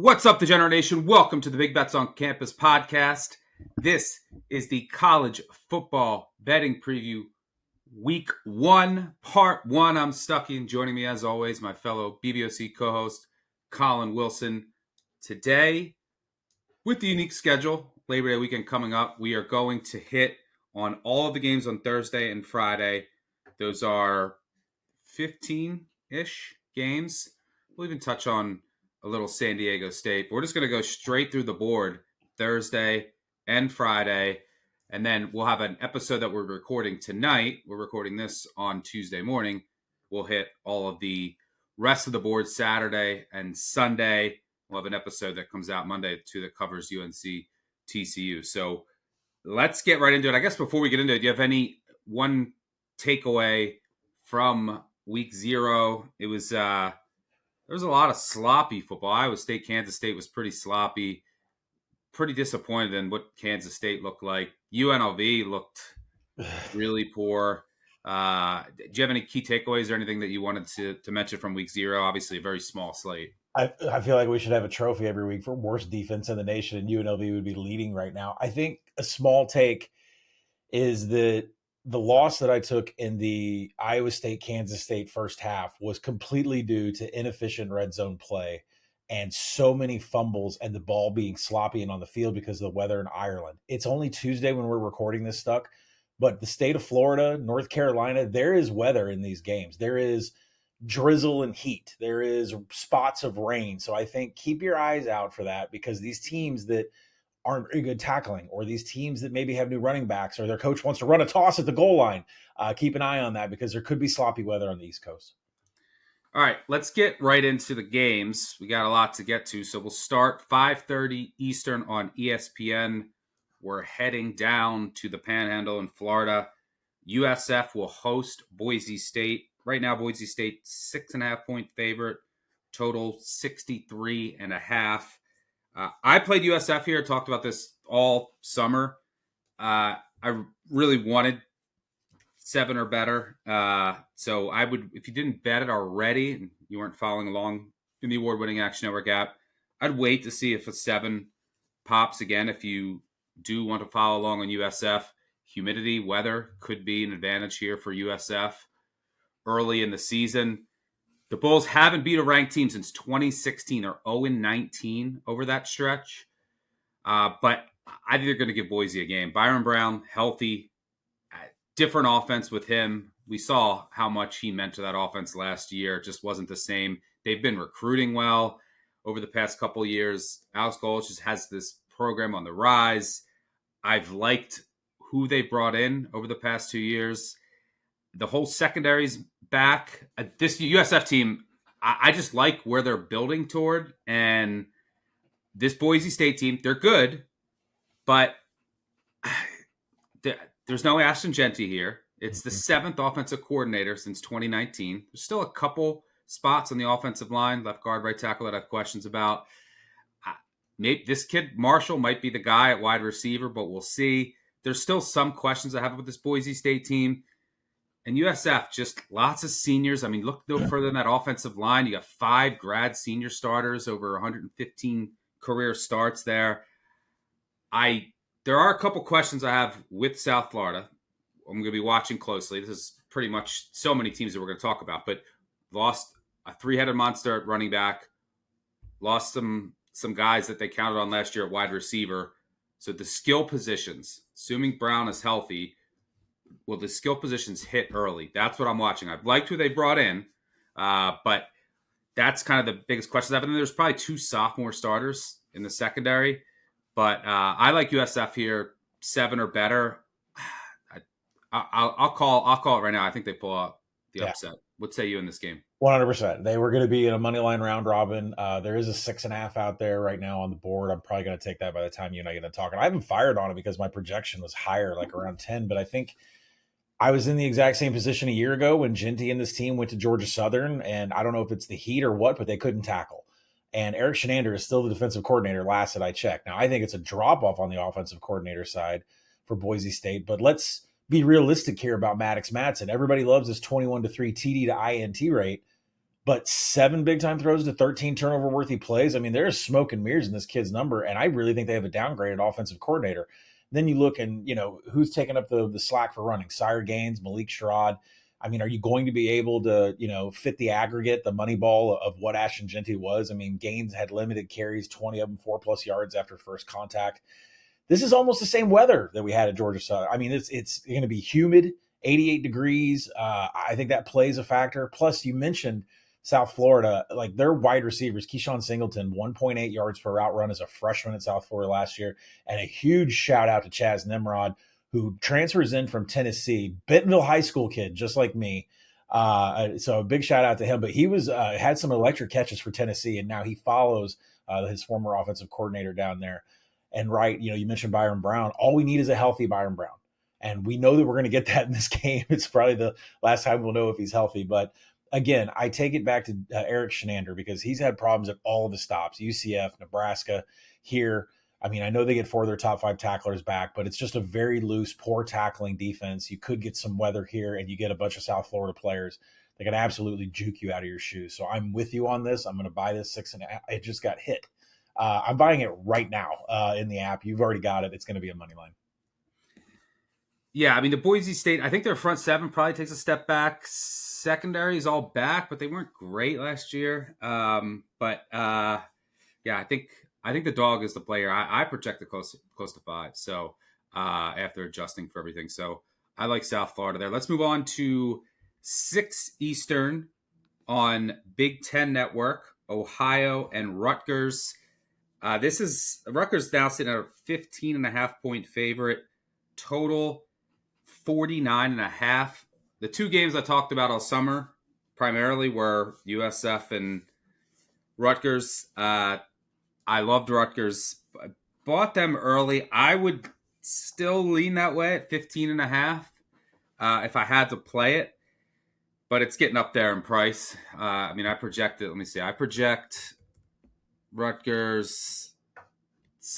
What's up, Degenerate Nation? Welcome to the Big Bets on Campus podcast. This is the college football betting preview, week 1, part 1. I'm Stuckey, and joining me, as always, my fellow BBOC co-host, Collin Wilson. Today, with the unique schedule, Labor Day weekend coming up, we are going to hit on all of the games on Thursday and Friday. Those are 15-ish games. We'll even touch on a little San Diego State. But we're just going to go straight through the board Thursday and Friday. And then we'll have an episode that we're recording tonight. We're recording this on Tuesday morning. We'll hit all of the rest of the board Saturday and Sunday. We'll have an episode that comes out Monday too that covers UNC TCU. So let's get right into it. I guess before we get into it, do you have any one takeaway from week 0? It was there was a lot of sloppy football. Iowa State, Kansas State was pretty sloppy. Pretty disappointed in what Kansas State looked like. UNLV looked really poor. Do you have any key takeaways or anything that you wanted to mention from week 0? Obviously, a very small slate. I feel like we should have a trophy every week for worst defense in the nation, and UNLV would be leading right now. I think a small take is that the loss that I took in the Iowa State-Kansas State first half was completely due to inefficient red zone play and so many fumbles and the ball being sloppy and on the field because of the weather in Ireland. It's only Tuesday when we're recording this stuff, but the state of Florida, North Carolina, there is weather in these games. There is drizzle and heat. There is spots of rain. So I think keep your eyes out for that, because these teams that aren't very good tackling, or these teams that maybe have new running backs, or their coach wants to run a toss at the goal line, keep an eye on that, because there could be sloppy weather on the East Coast. All right, let's get right into the games. We got a lot to get to, so we'll start 5:30 Eastern on ESPN. We're heading down to the Panhandle in Florida. USF will host Boise State. Right now, Boise State 6.5-point favorite, total 63.5. I played USF here, talked about this all summer. I really wanted 7 or better. So I would, if you didn't bet it already and you weren't following along in the award-winning Action Network app, I'd wait to see if a 7 pops again. If you do want to follow along on USF, humidity, weather could be an advantage here for USF early in the season. The Bulls haven't beat a ranked team since 2016. They're 0-19 over that stretch. But I think they're going to give Boise a game. Byron Brown, healthy, different offense with him. We saw how much he meant to that offense last year. It just wasn't the same. They've been recruiting well over the past couple of years. Alex Golich just has this program on the rise. I've liked who they brought in over the past 2 years. The whole secondary's back. This USF team, I just like where they're building toward. And this Boise State team, they're good, but there's no Ashton Genty here. It's the 7th offensive coordinator since 2019. There's still a couple spots on the offensive line, left guard, right tackle, that I have questions about. Maybe this kid, Marshall, might be the guy at wide receiver, but we'll see. There's still some questions I have with this Boise State team. And USF, just lots of seniors. I mean, look no further than that offensive line. You got 5 grad senior starters, over 115 career starts there. There are a couple questions I have with South Florida. I'm going to be watching closely. This is pretty much so many teams that we're going to talk about, but lost a 3-headed monster at running back, lost some guys that they counted on last year at wide receiver. So the skill positions, assuming Brown is healthy, will the skill positions hit early? That's what I'm watching. I've liked who they brought in, but that's kind of the biggest question. And then there's probably 2 sophomore starters in the secondary, but I like USF here, 7 or better. I'll call it right now. I think they pull out the upset. What say you in this game? 100%. They were going to be in a money line round robin. There is a 6.5 out there right now on the board. I'm probably going to take that by the time you and I get to talk. And I haven't fired on it because my projection was higher, like around 10. But I think I was in the exact same position a year ago when Genty and this team went to Georgia Southern. And I don't know if it's the heat or what, but they couldn't tackle. And Eric Shenander is still the defensive coordinator last that I checked. Now, I think it's a drop-off on the offensive coordinator side for Boise State. But let's be realistic here about Maddox Madsen. Everybody loves this 21-3 TD to INT rate. but 7 big time throws to 13 turnover worthy plays. I mean, there's smoke and mirrors in this kid's number, and I really think they have a downgraded offensive coordinator. Then you look and, who's taking up the slack for running? Sire Gaines, Malik Sherrod. I mean, are you going to be able to, fit the aggregate, the money ball of what Ashton Genty was? I mean, Gaines had limited carries, 20 of them 4+ yards after first contact. This is almost the same weather that we had at Georgia Southern. I mean, it's going to be humid, 88 degrees. I think that plays a factor. Plus, you mentioned South Florida, like their wide receivers, Keyshawn Singleton, 1.8 yards per route run as a freshman at South Florida last year. And a huge shout out to Chaz Nimrod, who transfers in from Tennessee, Bentonville High School kid, just like me. So a big shout out to him. But he was had some electric catches for Tennessee, and now he follows his former offensive coordinator down there. And you mentioned Byron Brown. All we need is a healthy Byron Brown. And we know that we're going to get that in this game. It's probably the last time we'll know if he's healthy. But again, I take it back to Eric Shenander because he's had problems at all of the stops, UCF, Nebraska, here. I mean, I know they get 4 of their top 5 tacklers back, but it's just a very loose, poor tackling defense. You could get some weather here, and you get a bunch of South Florida players that can absolutely juke you out of your shoes. So I'm with you on this. I'm going to buy this 6.5. It just got hit. I'm buying it right now in the app. You've already got it. It's going to be a money line. Yeah, I mean, the Boise State, I think their front seven probably takes a step back. Secondary is all back, but they weren't great last year. Yeah, I think the dog is the player. I projected close to 5. So after adjusting for everything, so I like South Florida there. Let's move on to 6 Eastern on Big Ten Network. Ohio and Rutgers. This is Rutgers now sitting at a 15.5 point favorite. Total 49.5. The 2 games I talked about all summer primarily were USF and Rutgers. I loved Rutgers. I bought them early. I would still lean that way at 15.5 if I had to play it, but it's getting up there in price. I mean, I project Rutgers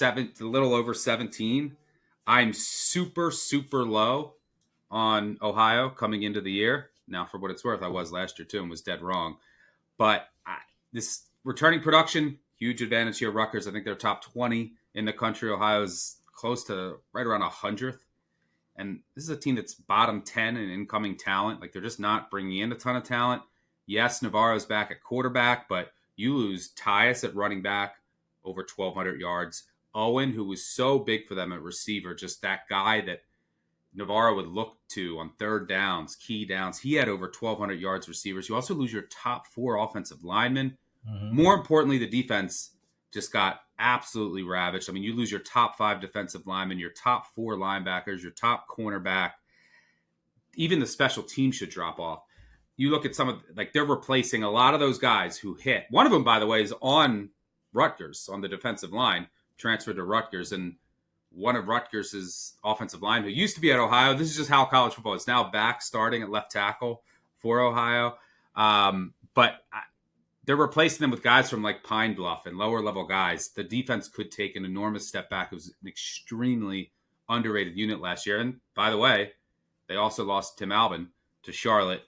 a little over 17. I'm super, super low on Ohio coming into the year. Now, for what it's worth, I was last year too and was dead wrong. But this returning production, huge advantage here. Rutgers, I think they're top 20 in the country. Ohio's close to right around 100th. And this is a team that's bottom 10 in incoming talent. Like, they're just not bringing in a ton of talent. Yes, Navarro's back at quarterback, but you lose Tyus at running back, over 1,200 yards. Owen, who was so big for them at receiver, just that guy that Navarro would look to on third downs, key downs. He had over 1,200 yards receivers. You also lose your top 4 offensive linemen. Mm-hmm. More importantly, the defense just got absolutely ravaged. I mean, you lose your top 5 defensive linemen, your top 4 linebackers, your top cornerback. Even the special team should drop off. You look at some of, like, they're replacing a lot of those guys who hit. One of them, by the way, is on Rutgers, on the defensive line, transferred to Rutgers. And one of Rutgers' offensive line, who used to be at Ohio, this is just how college football is now back, starting at left tackle for Ohio. But they're replacing them with guys from like Pine Bluff and lower level guys. The defense could take an enormous step back. It was an extremely underrated unit last year. And by the way, they also lost Tim Albin to Charlotte.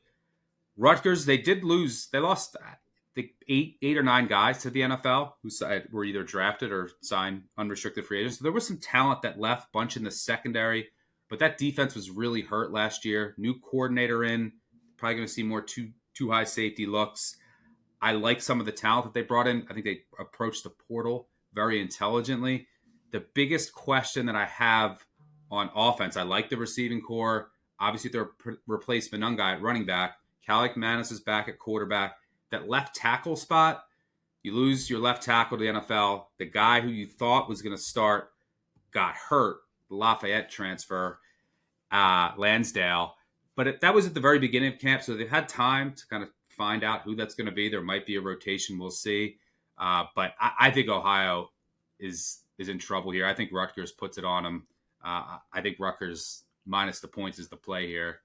Rutgers, they did lose. They lost, I think, 8 or 9 guys to the NFL who were either drafted or signed unrestricted free agents. So there was some talent that left, bunch in the secondary, but that defense was really hurt last year. New coordinator in, probably going to see more too high safety looks. I like some of the talent that they brought in. I think they approached the portal very intelligently. The biggest question that I have on offense, I like the receiving core. Obviously, their replacement young guy at running back. Calic Manis is back at quarterback. That left tackle spot, you lose your left tackle to the NFL. The guy who you thought was going to start got hurt. The Lafayette transfer, Lansdale. But that was at the very beginning of camp, so they've had time to kind of find out who that's going to be. There might be a rotation. We'll see. But I think Ohio is in trouble here. I think Rutgers puts it on them. I think Rutgers minus the points is the play here.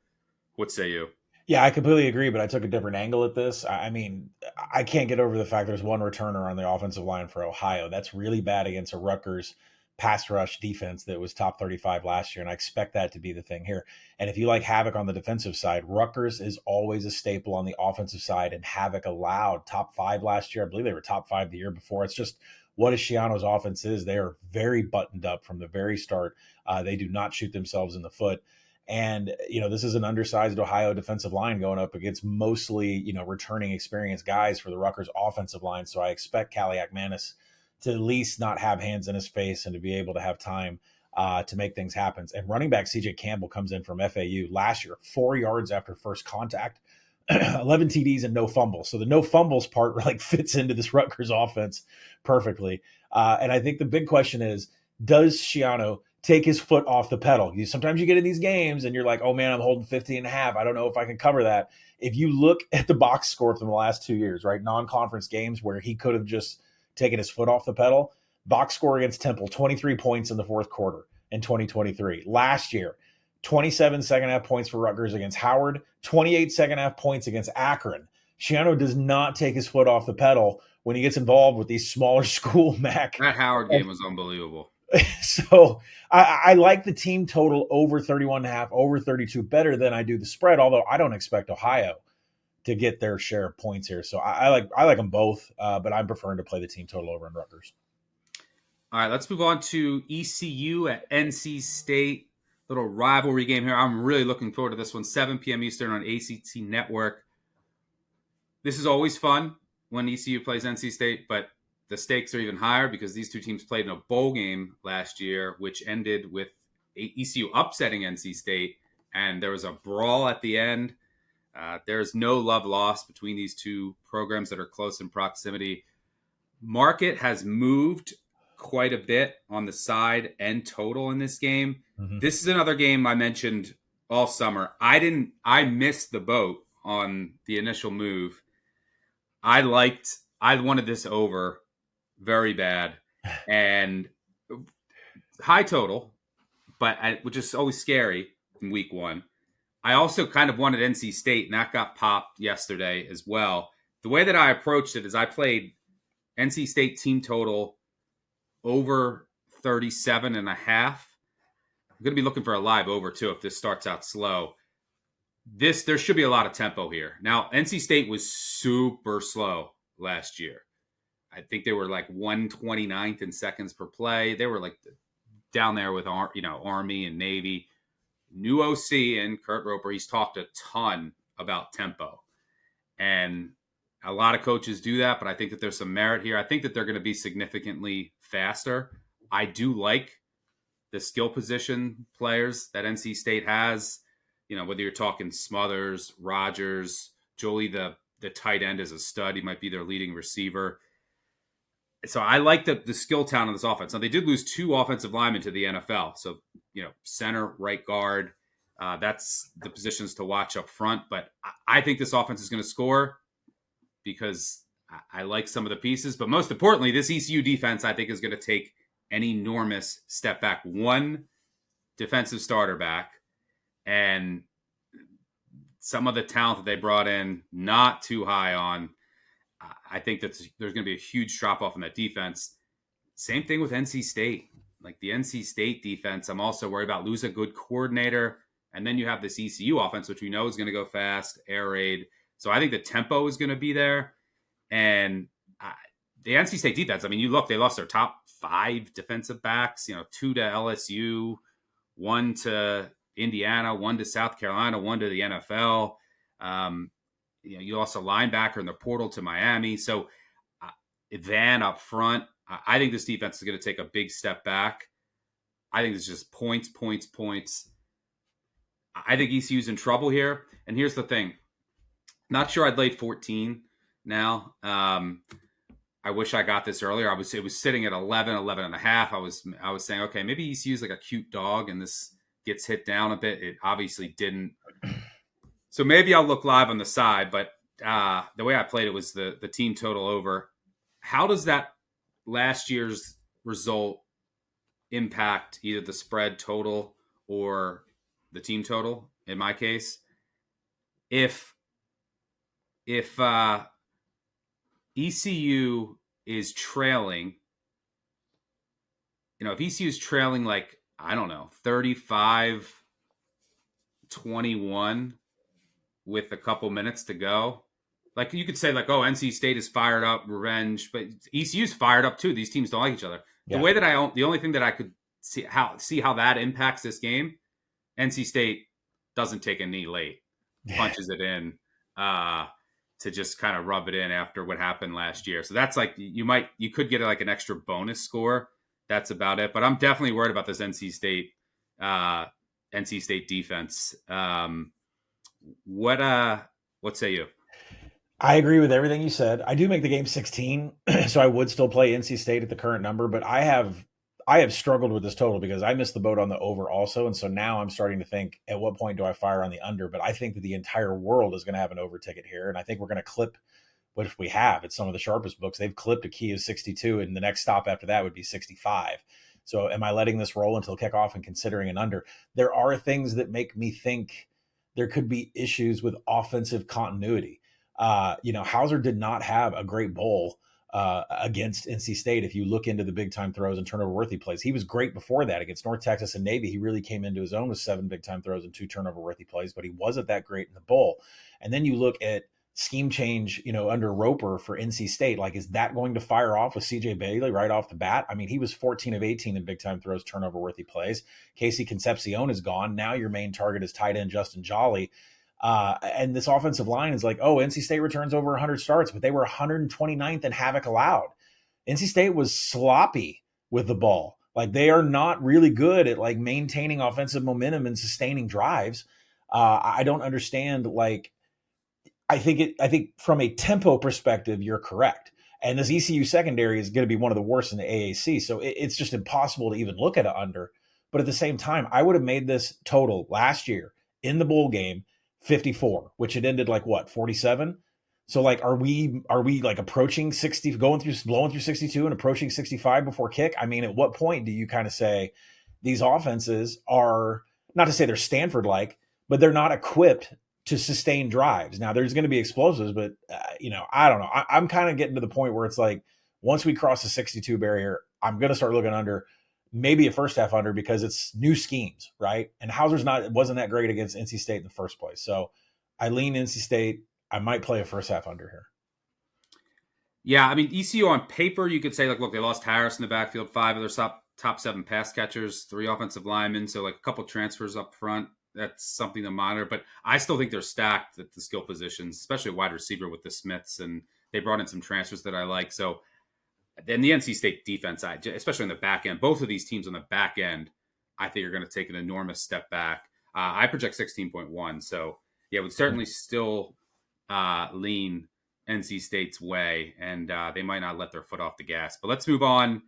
What say you? Yeah, I completely agree, but I took a different angle at this. I mean, I can't get over the fact there's one returner on the offensive line for Ohio. That's really bad against a Rutgers pass rush defense that was top 35 last year. And I expect that to be the thing here. And if you like Havoc on the defensive side, Rutgers is always a staple on the offensive side. And Havoc allowed top 5 last year. I believe they were top 5 the year before. It's just what a Schiano's offense is. They are very buttoned up from the very start. They do not shoot themselves in the foot. And, this is an undersized Ohio defensive line going up against mostly, returning experienced guys for the Rutgers offensive line. So I expect Kaliak Manis to at least not have hands in his face and to be able to have time to make things happen. And running back CJ Campbell comes in from FAU last year, 4 yards after first contact, 11 TDs and no fumbles. So the no fumbles part like fits into this Rutgers offense perfectly. And I think the big question is, does Schiano take his foot off the pedal? Sometimes you get in these games and you're like, oh man, I'm holding 50.5. I don't know if I can cover that. If you look at the box score from the last 2 years, right, non-conference games where he could have just taken his foot off the pedal, box score against Temple, 23 points in the fourth quarter in 2023. Last year, 27 second half points for Rutgers against Howard, 28 second half points against Akron. Schiano does not take his foot off the pedal when he gets involved with these smaller school MAC. That Howard game was unbelievable. So I like the team total over 31.5, over 32 better than I do the spread, although I don't expect Ohio to get their share of points here. So I like them both, but I'm preferring to play the team total over in Rutgers. All right, let's move on to ECU at NC State. Little rivalry game here. I'm really looking forward to this one. 7 p.m. Eastern on ACT Network. This is always fun when ECU plays NC State, but the stakes are even higher because these two teams played in a bowl game last year, which ended with ECU upsetting NC State, and there was a brawl at the end. There's no love lost between these two programs that are close in proximity. Market has moved quite a bit on the side and total in this game. Mm-hmm. This is another game I mentioned all summer. I missed the boat on the initial move. I wanted this over very bad and high total, which is always scary in week one. I also kind of wanted NC State, and that got popped yesterday as well. The way that I approached it is I played NC State team total over 37.5. I'm going to be looking for a live over, too, if this starts out slow. There should be a lot of tempo here. Now, NC State was super slow last year. I think they were like 129th in seconds per play. They were like down there with Army and Navy. New OC and Kurt Roper, he's talked a ton about tempo. And a lot of coaches do that, but I think that there's some merit here. I think that they're going to be significantly faster. I do like the skill position players that NC State has. Whether you're talking Smothers, Rogers, Jolie, the tight end is a stud. He might be their leading receiver. So I like the skill talent of this offense. Now, they did lose 2 offensive linemen to the NFL. So, center, right guard, that's the positions to watch up front. But I think this offense is going to score because I like some of the pieces. But most importantly, this ECU defense, I think, is going to take an enormous step back. One defensive starter back. And some of the talent that they brought in, not too high on. I think that there's going to be a huge drop-off in that defense. Same thing with NC State. Like the NC State defense, I'm also worried about losing a good coordinator. And then you have this ECU offense, which we know is going to go fast, air raid. So I think the tempo is going to be there. And the NC State defense, you look, they lost their top 5 defensive backs, 2 to LSU, 1 to Indiana, 1 to South Carolina, 1 to the NFL. You lost a linebacker in the portal to Miami. So Van up front, I think this defense is going to take a big step back. I think it's just points. I think ECU's in trouble here. And here's the thing. Not sure I'd laid 14 now. I wish I got this earlier. It was sitting at 11.5. I was saying, okay, maybe ECU's like a cute dog and this gets hit down a bit. It obviously didn't. So maybe I'll look live on the side, but the way I played it was the team total over. How does that last year's result impact either the spread total or the team total? In my case, if ECU is trailing if ECU's trailing like, I don't know, 35-21 with a couple minutes to go, like you could say like, oh, NC State is fired up, revenge, but ECU's fired up too. These teams don't like each other. Yeah. The only thing that I could see how that impacts this game, NC State doesn't take a knee late, punches it in to just kind of rub it in after what happened last year. So that's like, you could get like an extra bonus score. That's about it. But I'm definitely worried about this NC State defense. What say you? I agree with everything you said. I do make the game 16, so I would still play NC State at the current number, but I have struggled with this total because I missed the boat on the over also. And so now I'm starting to think, at what point do I fire on the under? But I think that the entire world is going to have an over ticket here. And I think we're going to clip what we have at some of the sharpest books. They've clipped a key of 62, and the next stop after that would be 65. So am I letting this roll until kickoff and considering an under? There are things that make me think there could be issues with offensive continuity. Hauser did not have a great bowl against NC State. If you look into the big time throws and turnover worthy plays, he was great before that against North Texas and Navy. He really came into his own with 7 big time throws and 2 turnover worthy plays, but he wasn't that great in the bowl. And then you look at scheme change, under Roper for NC State. Like, is that going to fire off with CJ Bailey right off the bat? I mean, he was 14 of 18 in big time throws, turnover worthy plays. Casey Concepcion is gone. Now your main target is tight end Justin Jolly. And this offensive line is like, oh, NC State returns over 100 starts, but they were 129th in havoc allowed. NC State was sloppy with the ball. Like, they are not really good at like maintaining offensive momentum and sustaining drives. I don't understand. Like, I think from a tempo perspective, you're correct. And this ECU secondary is going to be one of the worst in the AAC. So it's just impossible to even look at it under. But at the same time, I would have made this total last year in the bowl game 54, which it ended like what, 47? So like, are we like approaching 60, blowing through 62 and approaching 65 before kick? I mean, at what point do you kind of say these offenses are, not to say they're Stanford-like, but they're not equipped to sustain drives? Now there's going to be explosives, but I don't know. I'm kind of getting to the point where it's like, once we cross the 62 barrier, I'm going to start looking under, maybe a first half under, because it's new schemes, right? And Hauser's wasn't that great against NC State in the first place. So I lean NC State. I might play a first half under here. Yeah, I mean, ECU on paper, you could say, like, look, they lost Harris in the backfield, 5 of their top 7 pass catchers, 3 offensive linemen, so like a couple transfers up front. That's something to monitor. But I still think they're stacked at the skill positions, especially wide receiver with the Smiths, and they brought in some transfers that I like. So then the NC State defense, especially on the back end, both of these teams on the back end, I think are going to take an enormous step back. I project 16.1. So, yeah, would certainly still lean NC State's way, and they might not let their foot off the gas. But let's move on.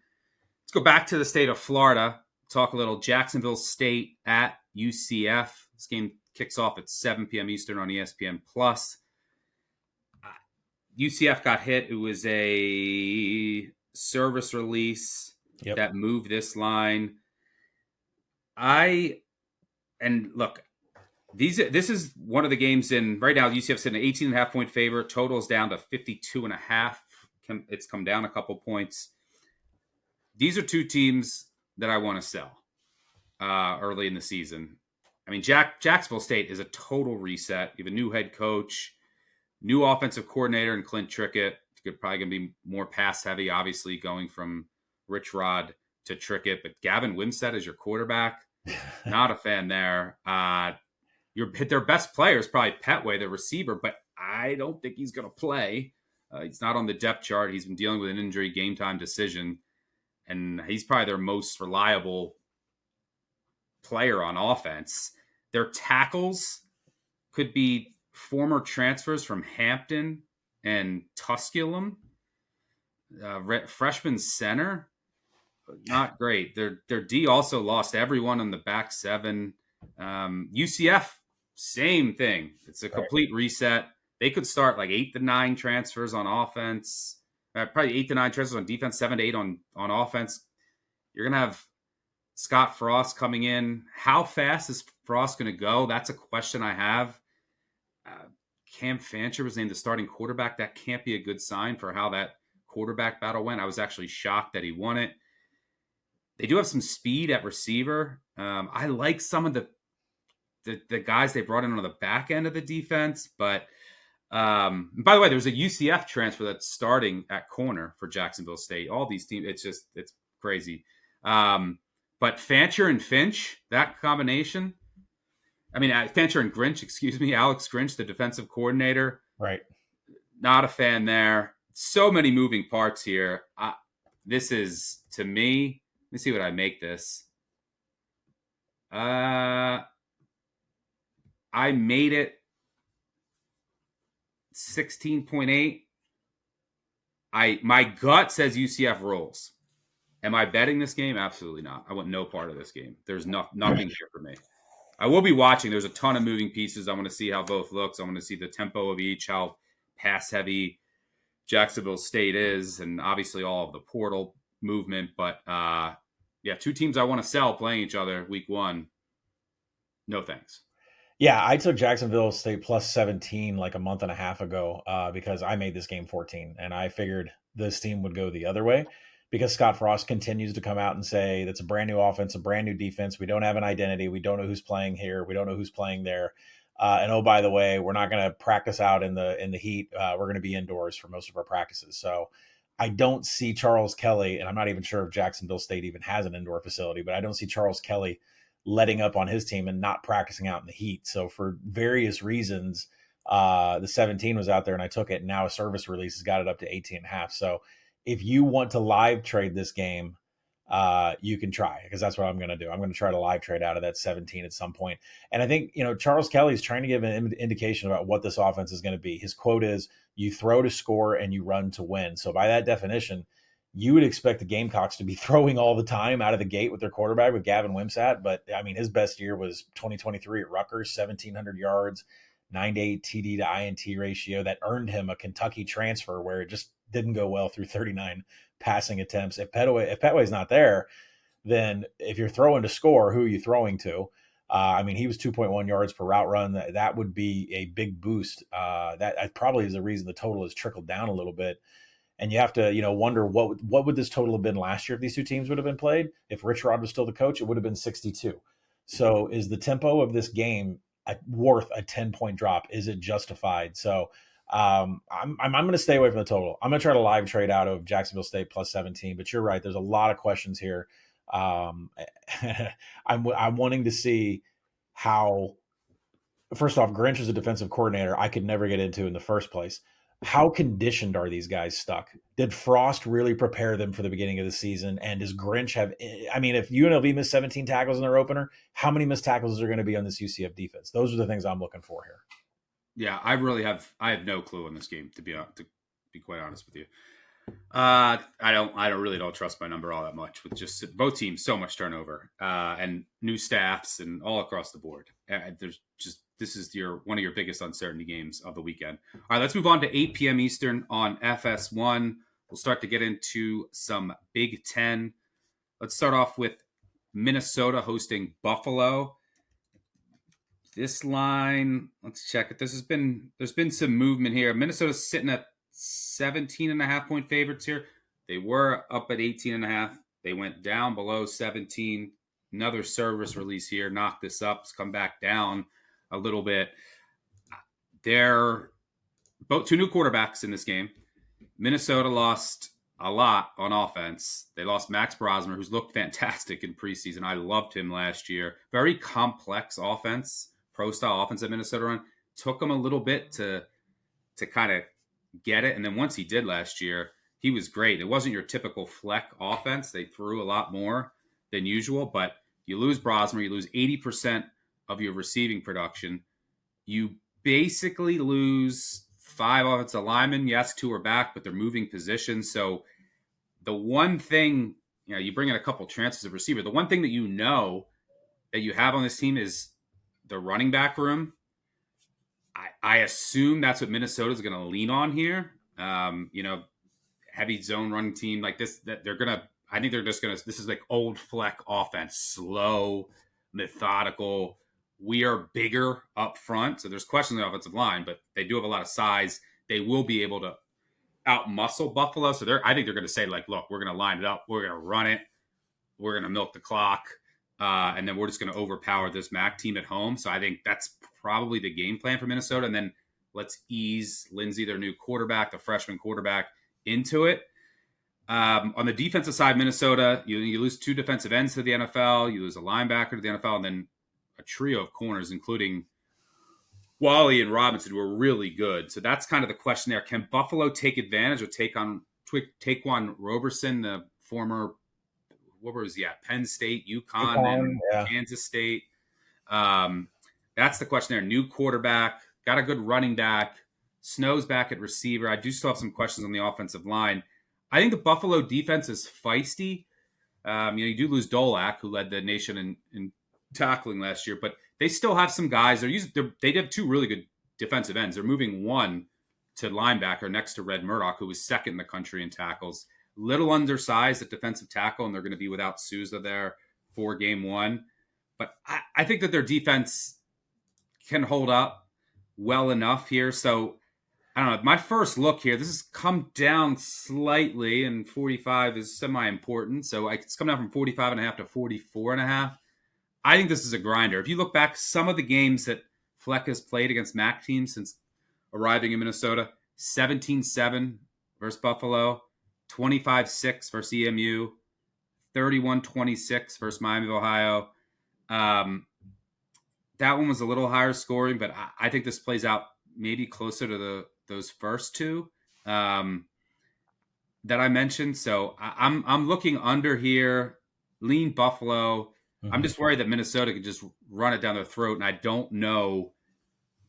Let's go back to the state of Florida. Talk a little Jacksonville State at UCF. This game kicks off at 7 p.m. Eastern on ESPN+. UCF got hit. It was a service release that moved this line. Look, this is one of the games in right now. UCF's in an 18.5 point favorite. Total is down to 52.5. It's come down a couple points. These are two teams that I want to sell early in the season. I mean, Jacksonville State is a total reset. You have a new head coach, new offensive coordinator in Clint Trickett. It's probably going to be more pass heavy, obviously, going from Rich Rod to Trickett. But Gavin Wimsatt is your quarterback. Not a fan there. Their best player is probably Petway, the receiver, but I don't think he's going to play. He's not on the depth chart. He's been dealing with an injury, game time decision, and he's probably their most reliable player on offense. Their tackles could be former transfers from Hampton and Tusculum. Freshman center, not great. Their D also lost everyone on the back 7. UCF, same thing. It's a complete reset. They could start like 8 to 9 transfers on offense, probably 8 to 9 transfers on defense, 7 to 8 on offense. You're going to have Scott Frost coming in. How fast is Frost going to go? That's a question I have. Cam Fancher was named the starting quarterback. That can't be a good sign for how that quarterback battle went. I was actually shocked that he won it. They do have some speed at receiver. I like some of the guys they brought in on the back end of the defense, but by the way, there's a UCF transfer that's starting at corner for Jacksonville State. All these teams, it's crazy. But Fancher and Finch, that combination. I mean, Fancher and Grinch, excuse me, Alex Grinch, the defensive coordinator. Right. Not a fan there. So many moving parts here. This is, to me, let me see what I make this. I made it 16.8. My gut says UCF rolls. Am I betting this game? Absolutely not. I want no part of this game. There's nothing here for me. I will be watching. There's a ton of moving pieces. I want to see how both looks. I want to see the tempo of each, how pass heavy Jacksonville State is, and obviously all of the portal movement. But yeah, two teams I want to sell playing each other week one. No thanks. Yeah, I took Jacksonville State plus 17 like a month and a half ago because I made this game 14, and I figured this team would go the other way because Scott Frost continues to come out and say that's a brand new offense, a brand new defense. We don't have an identity. We don't know who's playing here. We don't know who's playing there. And oh, by the way, we're not going to practice out in the heat. We're going to be indoors for most of our practices. So I don't see Charles Kelly, and I'm not even sure if Jacksonville State even has an indoor facility, but I don't see Charles Kelly letting up on his team and not practicing out in the heat. So for various reasons, the 17 was out there and I took it. And now a service release has got it up to 18.5. So if you want to live trade this game, you can try, because that's what I'm going to do. I'm going to try to live trade out of that 17 at some point. And I think, Charles Kelly's trying to give an indication about what this offense is going to be. His quote is, you throw to score and you run to win. So by that definition, you would expect the Gamecocks to be throwing all the time out of the gate with their quarterback, with Gavin Wimsatt. But I mean, his best year was 2023 at Rutgers, 1,700 yards, 9-8 TD to INT ratio. That earned him a Kentucky transfer where it just didn't go well through 39 passing attempts. If Petway's not there, then if you're throwing to score, who are you throwing to? I mean, he was 2.1 yards per route run. That would be a big boost. That probably is the reason the total has trickled down a little bit. And you have to, wonder what would this total have been last year if these two teams would have been played? If Rich Rod was still the coach, it would have been 62. So is the tempo of this game worth a 10-point drop? Is it justified? So I'm going to stay away from the total. I'm going to try to live trade out of Jacksonville State plus 17. But you're right. There's a lot of questions here. I'm wanting to see how. First off, Grinch is a defensive coordinator I could never get into in the first place. How conditioned are these guys stuck? Did Frost really prepare them for the beginning of the season? And does Grinch have, if UNLV missed 17 tackles in their opener, how many missed tackles are going to be on this UCF defense? Those are the things I'm looking for here. Yeah, I have no clue on this game, to be quite honest with you. I really don't trust my number all that much with just both teams, so much turnover and new staffs and all across the board. This is one of your biggest uncertainty games of the weekend. All right, let's move on to 8 p.m. Eastern on FS1. We'll start to get into some Big Ten. Let's start off with Minnesota hosting Buffalo. This line, let's check it. There's been some movement here. Minnesota's sitting at 17.5-point favorites here. They were up at 18.5. They went down below 17. Another service release here knocked this up. It's come back down a little bit. They're both two new quarterbacks in this game. Minnesota lost a lot on offense. They lost Max Brosmer, who's looked fantastic in preseason. I loved him last year. Very complex offense, pro-style offense that Minnesota run. Took him a little bit to kind of get it. And then once he did last year, he was great. It wasn't your typical Fleck offense. They threw a lot more than usual, but you lose Brosmer, you lose 80% of your receiving production. You basically lose 5 offensive linemen. Yes, 2 are back, but they're moving positions. So the one thing, you bring in a couple transfers of receiver. The one thing that that you have on this team is the running back room. I assume that's what Minnesota is going to lean on here. Heavy zone running team like this, that they're going to, I think they're just going to, this is like old Fleck offense, slow, methodical. We are bigger up front. So there's questions on the offensive line, but they do have a lot of size. They will be able to out muscle Buffalo. So I think they're going to say, like, look, we're going to line it up. We're going to run it. we're going to milk the clock, and then we're just going to overpower this MAC team at home. So I think that's probably the game plan for Minnesota. And then let's ease Lindsey, their new quarterback, the freshman quarterback, into it. On the defensive side, Minnesota, you lose 2 defensive ends to the NFL, you lose a linebacker to the NFL, and then a trio of corners, including Wally and Robinson, who are really good. So that's kind of the question there. Can Buffalo take advantage or take on Taquan Roberson, the former, what was he at? Penn State, UConn, and Kansas State. That's the question there. New quarterback, got a good running back. Snow's back at receiver. I do still have some questions on the offensive line. I think the Buffalo defense is feisty. You do lose Dolak, who led the nation in tackling last year, but they still have some guys. They have 2 really good defensive ends. They're moving one to linebacker next to Red Murdoch, who was second in the country in tackles. Little undersized at defensive tackle, and they're going to be without Sousa there for game 1. But I think that their defense can hold up well enough here. So I don't know. My first look here, this has come down slightly, and 45 is semi-important. So it's come down from 45.5 to 44.5. I think this is a grinder. If you look back, some of the games that Fleck has played against MAC teams since arriving in Minnesota, 17-7 versus Buffalo, 25-6 versus EMU, 31-26 versus Miami of Ohio. That one was a little higher scoring, but I think this plays out maybe closer to those first 2 that I mentioned. So I'm looking under here, lean Buffalo. Mm-hmm. I'm just worried that Minnesota could just run it down their throat, and I don't know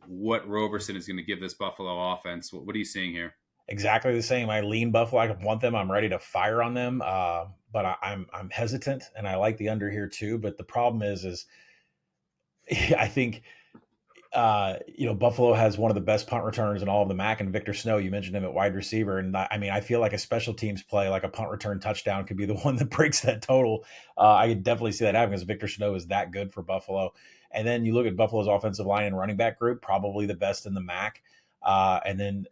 what Roberson is going to give this Buffalo offense. What are you seeing here? Exactly the same. I lean Buffalo. I want them. I'm ready to fire on them, but I'm hesitant, and I like the under here too. But the problem is I think Buffalo has one of the best punt returners in all of the MAC, and Victor Snow. You mentioned him at wide receiver, and I feel like a special teams play, like a punt return touchdown, could be the one that breaks that total. I could definitely see that happening because Victor Snow is that good for Buffalo. And then you look at Buffalo's offensive line and running back group, probably the best in the MAC. And then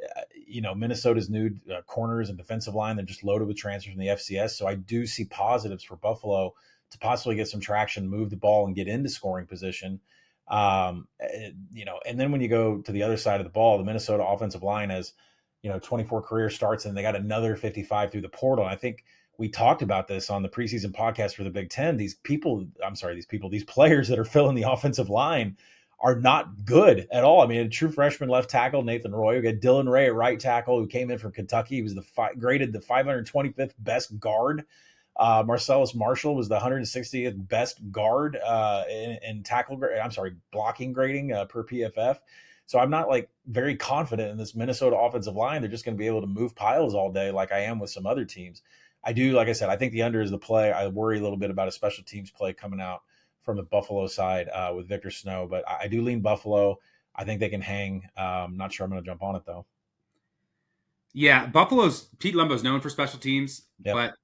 Minnesota's new corners and defensive line, they're just loaded with transfers from the FCS. So I do see positives for Buffalo to possibly get some traction, move the ball, and get into scoring position. And then when you go to the other side of the ball, the Minnesota offensive line has, 24 career starts, and they got another 55 through the portal. And I think we talked about this on the preseason podcast for the Big Ten. These players that are filling the offensive line are not good at all. I mean, a true freshman left tackle, Nathan Roy. We got Dylan Ray at right tackle, who came in from Kentucky. He was graded the 525th best guard. Marcellus Marshall was the 160th best guard in blocking grading per PFF. So I'm not very confident in this Minnesota offensive line. They're just going to be able to move piles all day like I am with some other teams. I do, like I said, I think the under is the play. I worry a little bit about a special teams play coming out from the Buffalo side with Victor Snow, but I do lean Buffalo. I think they can hang. Not sure I'm going to jump on it though. Yeah, Pete Lumbo's known for special teams, yep.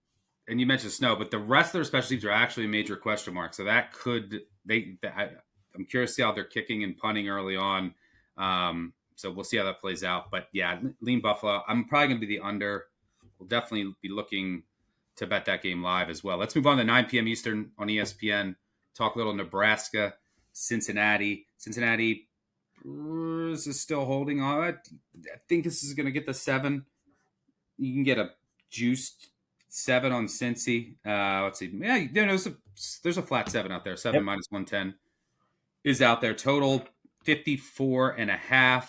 And you mentioned Snow, but the rest of their special teams are actually a major question mark. So that I'm curious to see how they're kicking and punting early on. So we'll see how that plays out. But yeah, lean Buffalo. I'm probably going to be the under. We'll definitely be looking to bet that game live as well. Let's move on to 9 p.m. Eastern on ESPN. Talk a little Nebraska, Cincinnati. Cincinnati is still holding on. I think this is going to get the 7. You can get a juiced 7 on Cincy. Let's see. Yeah, there's a flat 7 out there. 7 minus 110 is out there. Total 54.5.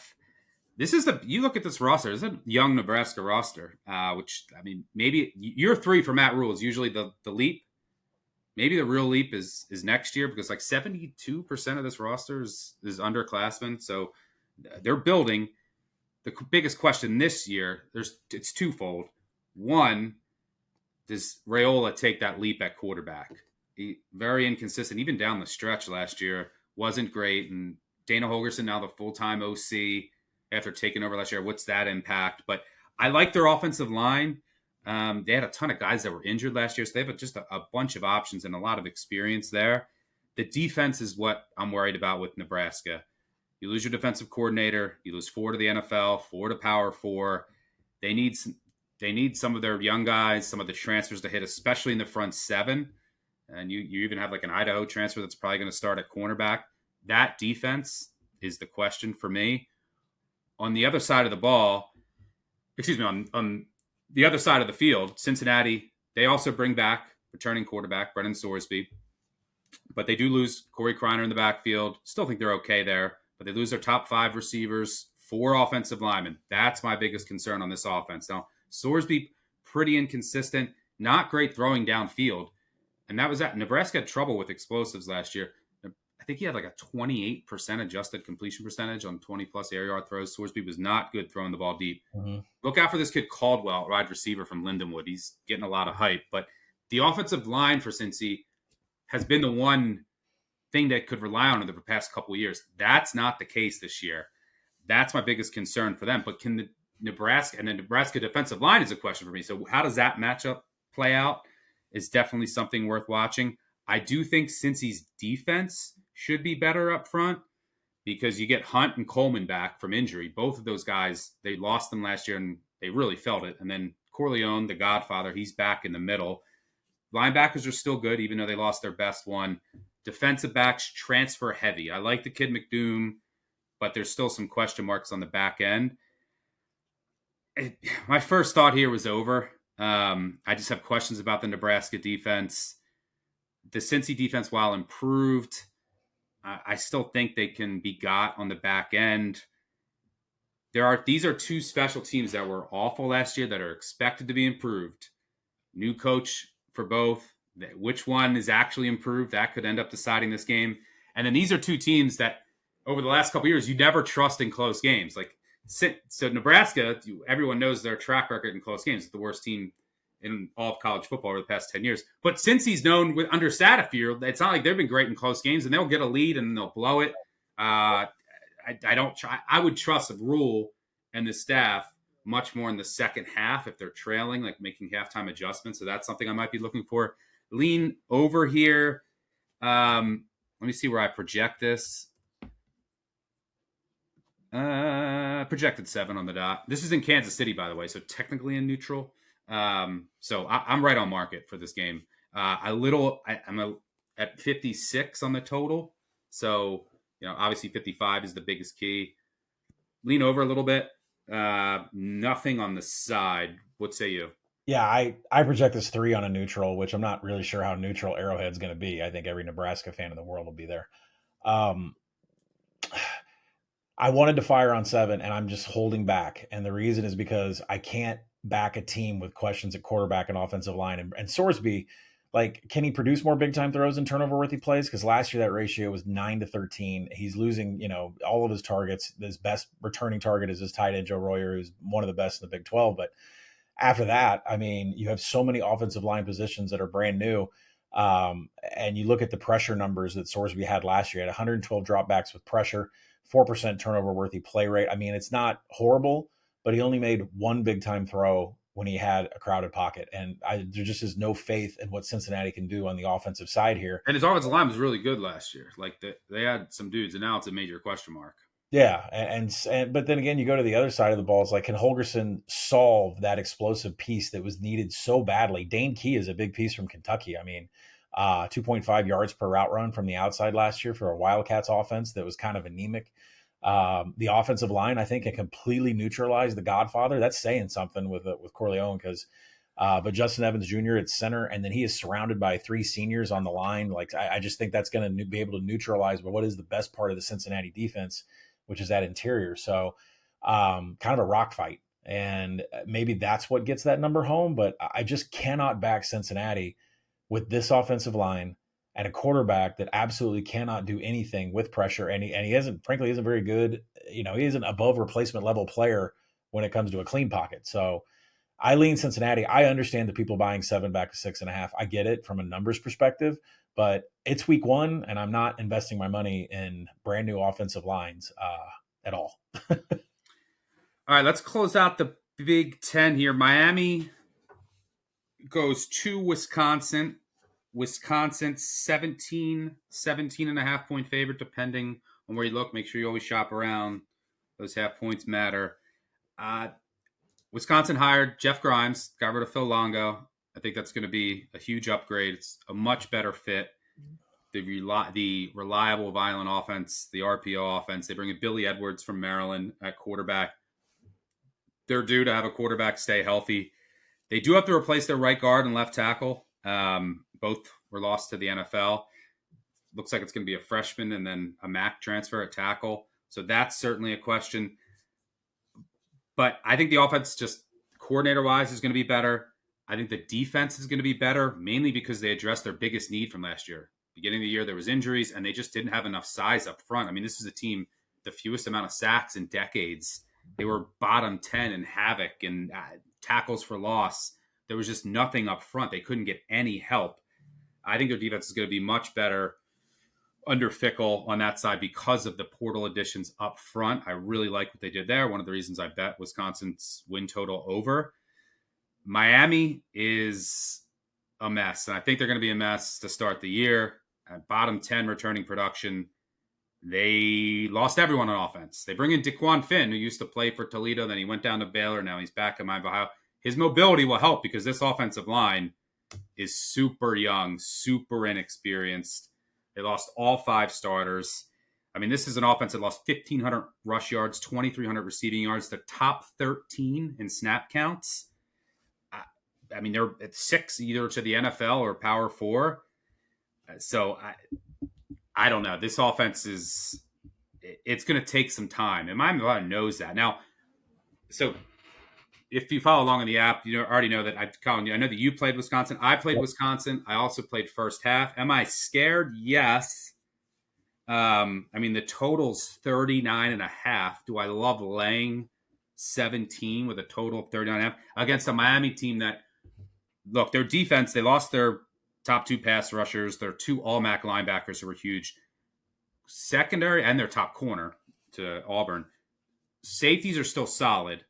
You look at this roster. It's a young Nebraska roster, which, maybe year 3 for Matt Rule is usually the leap. Maybe the real leap is next year, because 72% of this roster is underclassmen. So they're building. The biggest question this year, it's twofold. One, does Raiola take that leap at quarterback? Very inconsistent, even down the stretch last year. Wasn't great. And Dana Holgerson, now the full-time OC, after taking over last year, what's that impact? But I like their offensive line. They had a ton of guys that were injured last year, so they have just a bunch of options and a lot of experience there. The defense is what I'm worried about with Nebraska. You lose your defensive coordinator. You lose 4 to the NFL, 4 to Power 4. They need some of their young guys, some of the transfers to hit, especially in the front 7. and you even have like an Idaho transfer that's probably going to start at cornerback. That defense is the question for me. On the other side of the ball, on the other side of the field, Cincinnati, they also bring back returning quarterback Brennan Sorsby, but they do lose Corey Kreiner in the backfield. Still think they're okay there, but they lose their top 5 receivers, 4 offensive linemen. That's my biggest concern on this offense. Now, Sorsby, pretty inconsistent, not great throwing downfield. And that was that. Nebraska had trouble with explosives last year. I think he had like a 28% adjusted completion percentage on 20-plus air yard throws. Sorsby was not good throwing the ball deep. Mm-hmm. Look out for this kid Caldwell, wide receiver from Lindenwood. He's getting a lot of hype. But the offensive line for Cincy has been the one thing that could rely on in the past couple of years. That's not the case this year. That's my biggest concern for them. But can the Nebraska defensive line is a question for me. So how does that matchup play out? Is definitely something worth watching. I do think Cincy's defense should be better up front because you get Hunt and Coleman back from injury. Both of those guys, they lost them last year and they really felt it. And then Corleone, the Godfather, he's back in the middle. Linebackers are still good, even though they lost their best one. Defensive backs transfer heavy. I like the kid McDoom, but there's still some question marks on the back end. My first thought here was over. I just have questions about the Nebraska defense. The Cincy defense, while improved, I still think they can be got on the back end. These are 2 special teams that were awful last year that are expected to be improved. New coach for both. Which one is actually improved? That could end up deciding this game. And then these are 2 teams that over the last couple of years, you never trust in close games. So Nebraska, everyone knows their track record in close games. It's the worst team in all of college football over the past 10 years. But since he's known under Satterfield, it's not like they've been great in close games, and they'll get a lead and they'll blow it. I would trust Rule and the staff much more in the second half if they're trailing, like making halftime adjustments. So that's something I might be looking for. Lean over here. Let me see where I project this. Projected 7 on the dot. This is in Kansas City, by the way, so technically in neutral. So I'm right on market for this game. I'm at 56 on the total. So, obviously 55 is the biggest key. Lean over a little bit. Nothing on the side. What say you? Yeah, I project this 3 on a neutral, which I'm not really sure how neutral Arrowhead's going to be. I think every Nebraska fan in the world will be there. I wanted to fire on 7, and I'm just holding back. And the reason is because I can't back a team with questions at quarterback and offensive line. And Sorsby, can he produce more big-time throws and turnover-worthy plays? Because last year that ratio was 9-13. He's losing, all of his targets. His best returning target is his tight end, Joe Royer, who's one of the best in the Big 12. But after that, you have so many offensive line positions that are brand new. And you look at the pressure numbers that Sorsby had last year. He had 112 dropbacks with pressure, 4% turnover-worthy play rate. It's not horrible, but he only made 1 big-time throw when he had a crowded pocket. And there just is no faith in what Cincinnati can do on the offensive side here. And his offensive line was really good last year. They had some dudes, and now it's a major question mark. Yeah, but then again, you go to the other side of the ball. It's can Holgorsen solve that explosive piece that was needed so badly? Dane Key is a big piece from Kentucky. 2.5 yards per route run from the outside last year for a Wildcats offense that was kind of anemic. The offensive line, I think, can completely neutralize the Godfather. That's saying something with Corleone because, but Justin Evans Jr. at center, and then he is surrounded by 3 seniors on the line. I just think that's going to be able to neutralize what is the best part of the Cincinnati defense, which is that interior. So kind of a rock fight. And maybe that's what gets that number home. But I just cannot back Cincinnati with this offensive line and a quarterback that absolutely cannot do anything with pressure. And he isn't very good. He isn't above replacement level player when it comes to a clean pocket. So I lean Cincinnati. I understand the people buying 7 back to 6.5. I get it from a numbers perspective, but it's week 1 and I'm not investing my money in brand new offensive lines at all. All right, let's close out the Big Ten here. Miami goes to Wisconsin. Wisconsin 17.5 point favorite, depending on where you look. Make sure you always shop around. Those half points matter. Wisconsin hired Jeff Grimes, got rid of Phil Longo. I think that's going to be a huge upgrade. It's a much better fit. The reliable, violent offense, the RPO offense. They bring in Billy Edwards from Maryland at quarterback. They're due to have a quarterback stay healthy. They do have to replace their right guard and left tackle. Both were lost to the NFL. Looks like it's going to be a freshman and then a MAC transfer at tackle. So that's certainly a question. But I think the offense, just coordinator-wise, is going to be better. I think the defense is going to be better, mainly because they addressed their biggest need from last year. Beginning of the year, there was injuries, and they just didn't have enough size up front. I mean, this is a team, the fewest amount of sacks in decades. They were bottom 10 in havoc and tackles for loss. There was just nothing up front. They couldn't get any help. I think their defense is going to be much better under Fickell on that side because of the portal additions up front. I really like what they did there. One of the reasons I bet Wisconsin's win total over. Miami is a mess, and I think they're going to be a mess to start the year. At bottom 10 returning production, they lost everyone on offense. They bring in DeQuan Finn, who used to play for Toledo, then he went down to Baylor. Now he's back at MIAOH. His mobility will help because this offensive line is super young, super inexperienced. They lost all 5 starters. I mean, this is an offense that lost 1,500 rush yards, 2,300 receiving yards, the top 13 in snap counts. I mean, they're at 6 either to the NFL or Power 4. So I don't know. This offense it's going to take some time. And Miami knows that. Now, so if you follow along in the app, you already know that Collin, I know that you played Wisconsin. I played Wisconsin. I also played first half. Am I scared? Yes. I mean, the total's 39.5. Do I love laying 17 with a total of 39.5 against a Miami team that, look, their defense, they lost their top 2 pass rushers, their 2 all-MAC linebackers who were huge. Secondary and their top corner to Auburn. Safeties are still solid.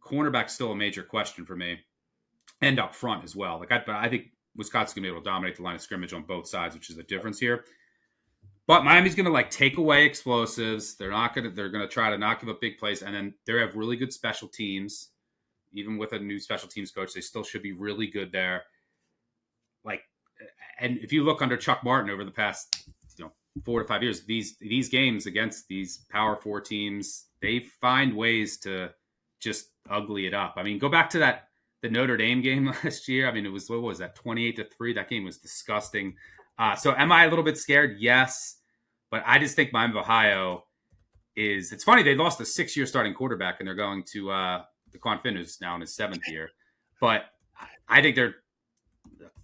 Cornerback's still a major question for me. And up front as well. I think Wisconsin's going to be able to dominate the line of scrimmage on both sides, which is the difference here. But Miami's going to take away explosives. They're going to try to not give up big plays. And then they have really good special teams. Even with a new special teams coach, they still should be really good there. And if you look under Chuck Martin over the past 4 to 5 years, these games against these Power 4 teams, they find ways to just ugly it up. I mean, go back to the Notre Dame game last year. I mean, it was, what was that, 28-3? That game was disgusting. So am I a little bit scared? Yes. But I just think Miami of Ohio it's funny, they lost a 6-year starting quarterback, and they're going to DeQuan Finn, who's now in his 7th year. But I think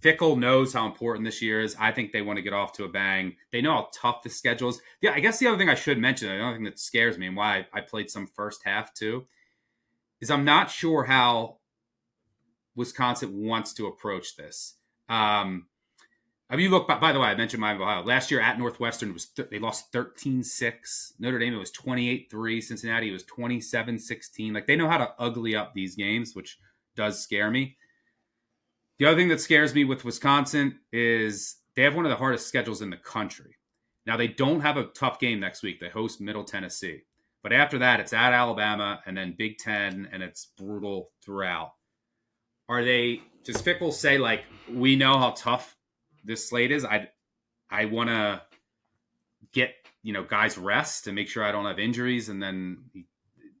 Fickell knows how important this year is. I think they want to get off to a bang. They know how tough the schedule is. Yeah, I guess the other thing I should mention, the other thing that scares me and why I played some first half too, is I'm not sure how Wisconsin wants to approach this. I mean, you look, by the way, I mentioned Miami of Ohio. Last year at Northwestern, they lost 13-6. Notre Dame, it was 28-3. Cincinnati, it was 27-16. They know how to ugly up these games, which does scare me. The other thing that scares me with Wisconsin is they have one of the hardest schedules in the country. Now, they don't have a tough game next week. They host Middle Tennessee. But after that, it's at Alabama and then Big Ten, and it's brutal throughout. Does Fickell say, we know how tough this slate is? I want to get, guys rest to make sure I don't have injuries, and then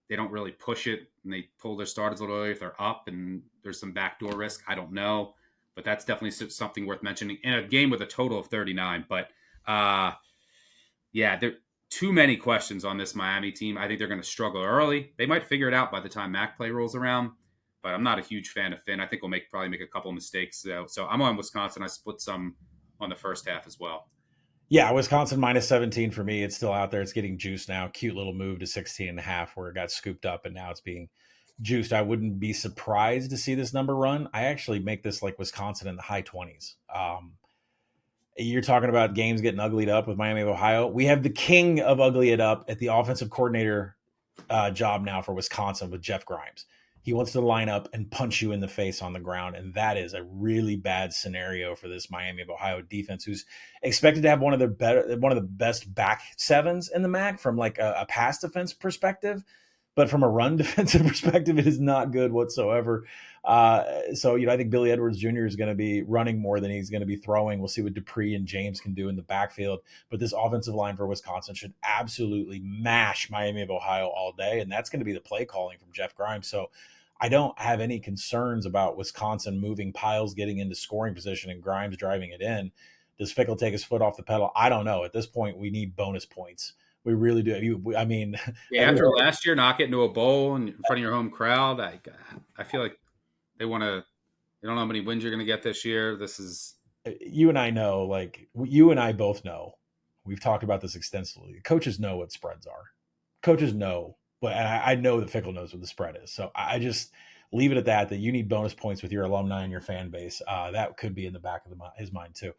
they don't really push it, and they pull their starters a little early if they're up, and there's some backdoor risk. I don't know, but that's definitely something worth mentioning in a game with a total of 39. But there are too many questions on this Miami team. I think they're going to struggle early. They might figure it out by the time MAC play rolls around, but I'm not a huge fan of Finn. I think we'll probably make a couple of mistakes. So I'm on Wisconsin. I split some on the first half as well. Yeah, Wisconsin minus 17 for me. It's still out there. It's getting juiced now. Cute little move to 16.5 where it got scooped up and now it's being juiced. I wouldn't be surprised to see this number run. I actually make this Wisconsin in the high 20s. You're talking about games getting uglied up with Miami of Ohio. We have the king of ugly it up at the offensive coordinator job now for Wisconsin with Jeff Grimes. He wants to line up and punch you in the face on the ground, and that is a really bad scenario for this Miami of Ohio defense, who's expected to have one of the best back sevens in the MAC from a pass defense perspective. but from a run defensive perspective, it is not good whatsoever. So, I think Billy Edwards Jr. is going to be running more than he's going to be throwing. We'll see what Dupree and James can do in the backfield. But this offensive line for Wisconsin should absolutely mash Miami of Ohio all day. And that's going to be the play calling from Jeff Grimes. So I don't have any concerns about Wisconsin moving piles, getting into scoring position, and Grimes driving it in. Does Fickle take his foot off the pedal? I don't know. At this point, we need bonus points. We really do. I mean, after last year, not getting to a bowl in front of your home crowd, I feel like they want to. They don't know how many wins you're going to get this year. This is you and I know, like you and I both know. We've talked about this extensively. Coaches know what spreads are. Coaches know, but I know that Fickle knows what the spread is. So I just leave it at that. That you need bonus points with your alumni and your fan base. That could be in the back of his mind too.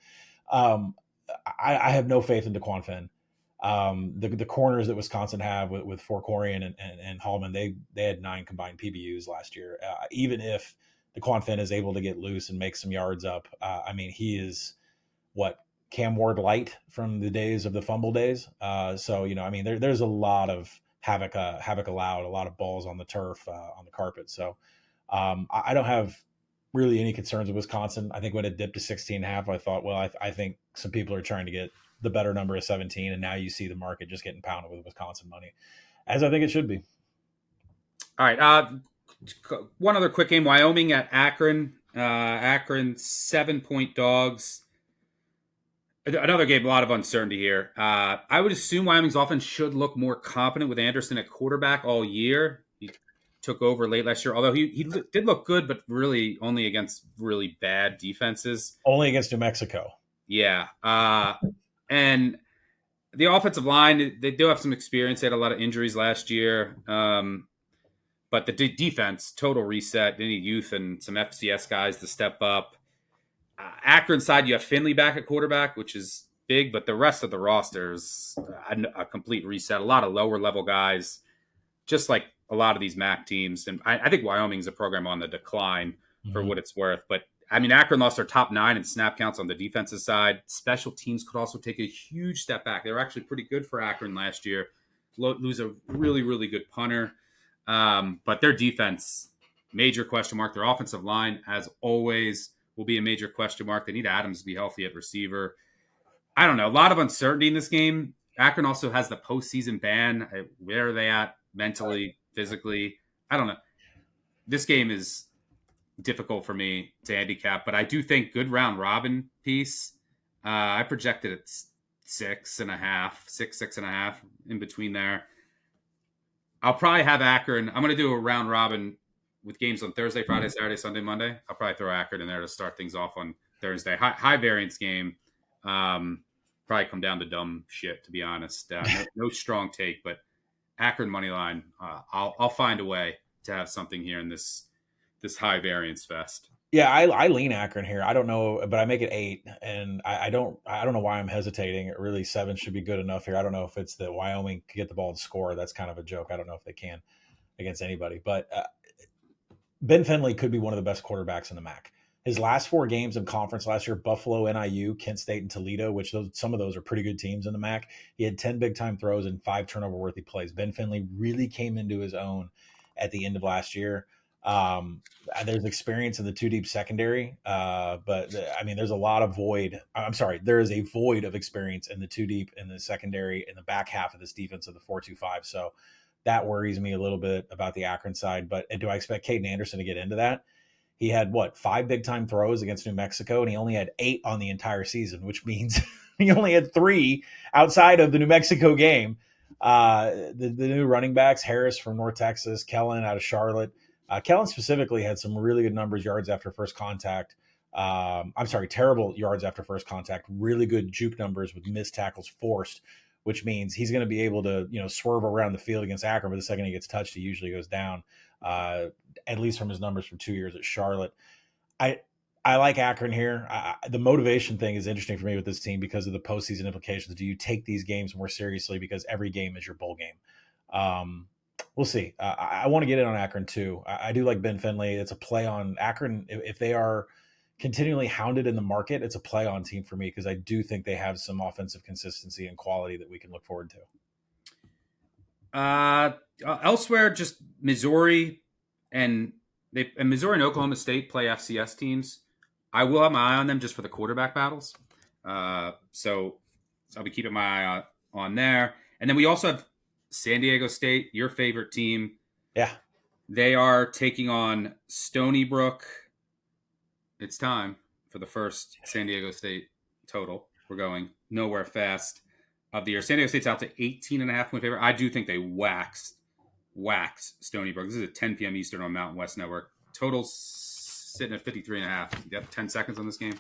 I have no faith in DeQuan Finn. The corners that Wisconsin have with Forkorian and Hallman, they had 9 combined PBUs last year. Even if DeQuan Finn is able to get loose and make some yards up, I mean, he is what Cam Ward light from the days of the fumble days. So, I mean, there's a lot of havoc allowed, a lot of balls on the turf, on the carpet. So I don't have really any concerns with Wisconsin. I think when it dipped to 16.5, I thought, well, I think some people are trying to get the better number of 17, and now you see the market just getting pounded with Wisconsin money, as I think it should be. All right. One other quick game: Wyoming at Akron. Akron 7-point dogs. Another game, a lot of uncertainty here. I would assume Wyoming's offense should look more competent with Anderson at quarterback all year. He took over late last year, although he did look good, but really only against really bad defenses. Only against New Mexico. Yeah. And the offensive line, they do have some experience. They had a lot of injuries last year. But the defense, total reset. They need youth and some FCS guys to step up. Akron side, you have Finley back at quarterback, which is big, but the rest of the roster is a complete reset. A lot of lower level guys, just like a lot of these MAC teams. And I think Wyoming's a program on the decline for what it's worth. But I mean, Akron lost their top 9 in snap counts on the defensive side. Special teams could also take a huge step back. They were actually pretty good for Akron last year. Lose a really, really good punter. But their defense, major question mark. Their offensive line, as always, will be a major question mark. They need Adams to be healthy at receiver. I don't know. A lot of uncertainty in this game. Akron also has the postseason ban. Where are they at mentally, physically? I don't know. This game is difficult for me to handicap, but I do think good round robin piece. I projected it 6.5 in between there. I'll probably have Akron. I'm going to do a round robin with games on Thursday, Friday, Saturday, Sunday, Monday. I'll probably throw Akron in there to start things off on Thursday. High variance game. Probably come down to dumb shit, to be honest. No strong take, but Akron money line. I'll find a way to have something here in this high variance fest. Yeah, I lean Akron here. I don't know, but I make it 8, and I don't know why I'm hesitating. It really 7 should be good enough here. I don't know if it's that Wyoming can get the ball and score. That's kind of a joke. I don't know if they can against anybody, but Ben Finley could be one of the best quarterbacks in the MAC. His last 4 games in conference last year, Buffalo, NIU, Kent State, and Toledo, which some of those are pretty good teams in the MAC. He had 10 big-time throws and 5 turnover-worthy plays. Ben Finley really came into his own at the end of last year. There's experience in the 2 deep secondary, but I mean, there's a lot of void. I'm sorry, there is a void of experience in the 2 deep in the secondary in the back half of this defense of the 4-2-5. So that worries me a little bit about the Akron side. But do I expect Caden Anderson to get into that? He had 5 big time throws against New Mexico, and he only had 8 on the entire season, which means he only had 3 outside of the New Mexico game. The new running backs, Harris from North Texas, Kellen out of Charlotte. Kellen specifically had some really good numbers, yards after first contact. Terrible yards after first contact, really good juke numbers with missed tackles forced, which means he's going to be able to, swerve around the field against Akron, but the second he gets touched, he usually goes down, at least from his numbers from 2 years at Charlotte. I like Akron here. The motivation thing is interesting for me with this team because of the postseason implications. Do you take these games more seriously because every game is your bowl game? We'll see. I want to get in on Akron too. I do like Ben Finley. It's a play on Akron. If they are continually hounded in the market, it's a play on team for me because I do think they have some offensive consistency and quality that we can look forward to. Elsewhere, just Missouri and Missouri and Oklahoma State play FCS teams. I will have my eye on them just for the quarterback battles. So I'll be keeping my eye on there. And then we also have San Diego State, your favorite team. Yeah. They are taking on Stony Brook. It's time for the first San Diego State total. We're going nowhere fast of the year. San Diego State's out to 18.5-point favorite. I do think they waxed Stony Brook. This is at 10 p.m. Eastern on Mountain West Network. Total's sitting at 53.5. You got 10 seconds on this game?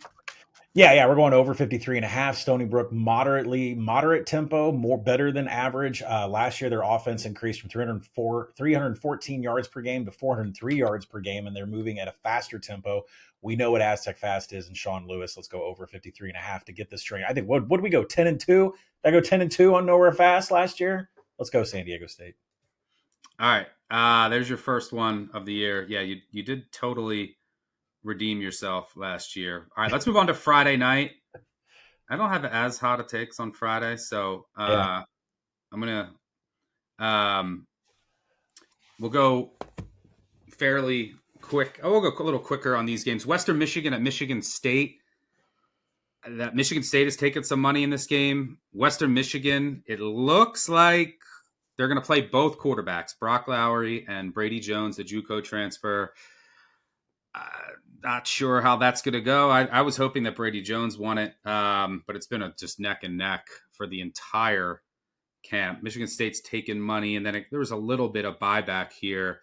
Yeah, we're going over 53.5. Stony Brook, moderate tempo, better than average. Last year, their offense increased from 314 yards per game to 403 yards per game, and they're moving at a faster tempo. We know what Aztec Fast is, and Sean Lewis. Let's go over 53.5 to get this string. I think what did we go 10-2? Did I go 10-2 on Nowhere Fast last year? Let's go San Diego State. All right, there's your first one of the year. Yeah, you did totally redeem yourself last year. All right, let's move on to Friday night. I don't have as hot a takes on Friday, so I'm gonna we'll go fairly quick. We'll go a little quicker on these games. Western Michigan at Michigan State. That Michigan State has taken some money in this game. Western Michigan, it looks like they're going to play both quarterbacks, Brock Lowry and Brady Jones, the JUCO transfer. Not sure how that's going to go. I was hoping that Brady Jones won it, but it's been just neck and neck for the entire camp. Michigan State's taken money, and then there was a little bit of buyback here.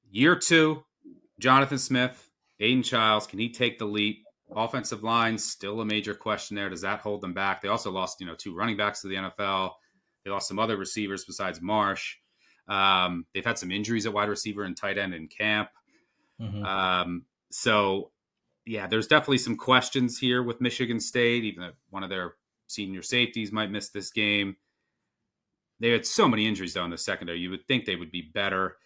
Year 2, Jonathan Smith, Aiden Childs, can he take the leap? Offensive line, still a major question there. Does that hold them back? They also lost, 2 running backs to the NFL. They lost some other receivers besides Marsh. They've had some injuries at wide receiver and tight end in camp. Mm-hmm. So, yeah, there's definitely some questions here with Michigan State. Even if one of their senior safeties might miss this game. They had so many injuries, though, in the secondary. You would think they would be better.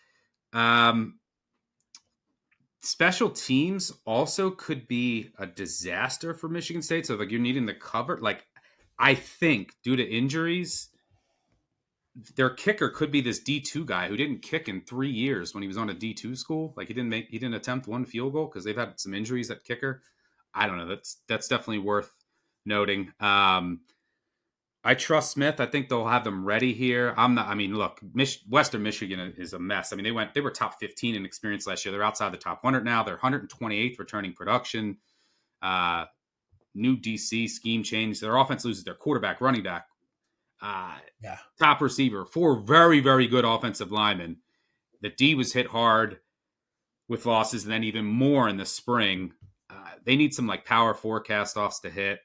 Special teams also could be a disaster for Michigan State. So, you're needing the cover. I think due to injuries, their kicker could be this D2 guy who didn't kick in 3 years when he was on a D2 school. He didn't attempt one field goal because they've had some injuries at kicker. I don't know. That's definitely worth noting. I trust Smith. I think they'll have them ready here. Western Michigan is a mess. They were top 15 in experience last year. They're outside the top 100 now. They're 128th returning production. New DC scheme change. Their offense loses their quarterback, running back, top receiver, 4 very, very good offensive linemen. The D was hit hard with losses, and then even more in the spring. They need some power forecast offs to hit.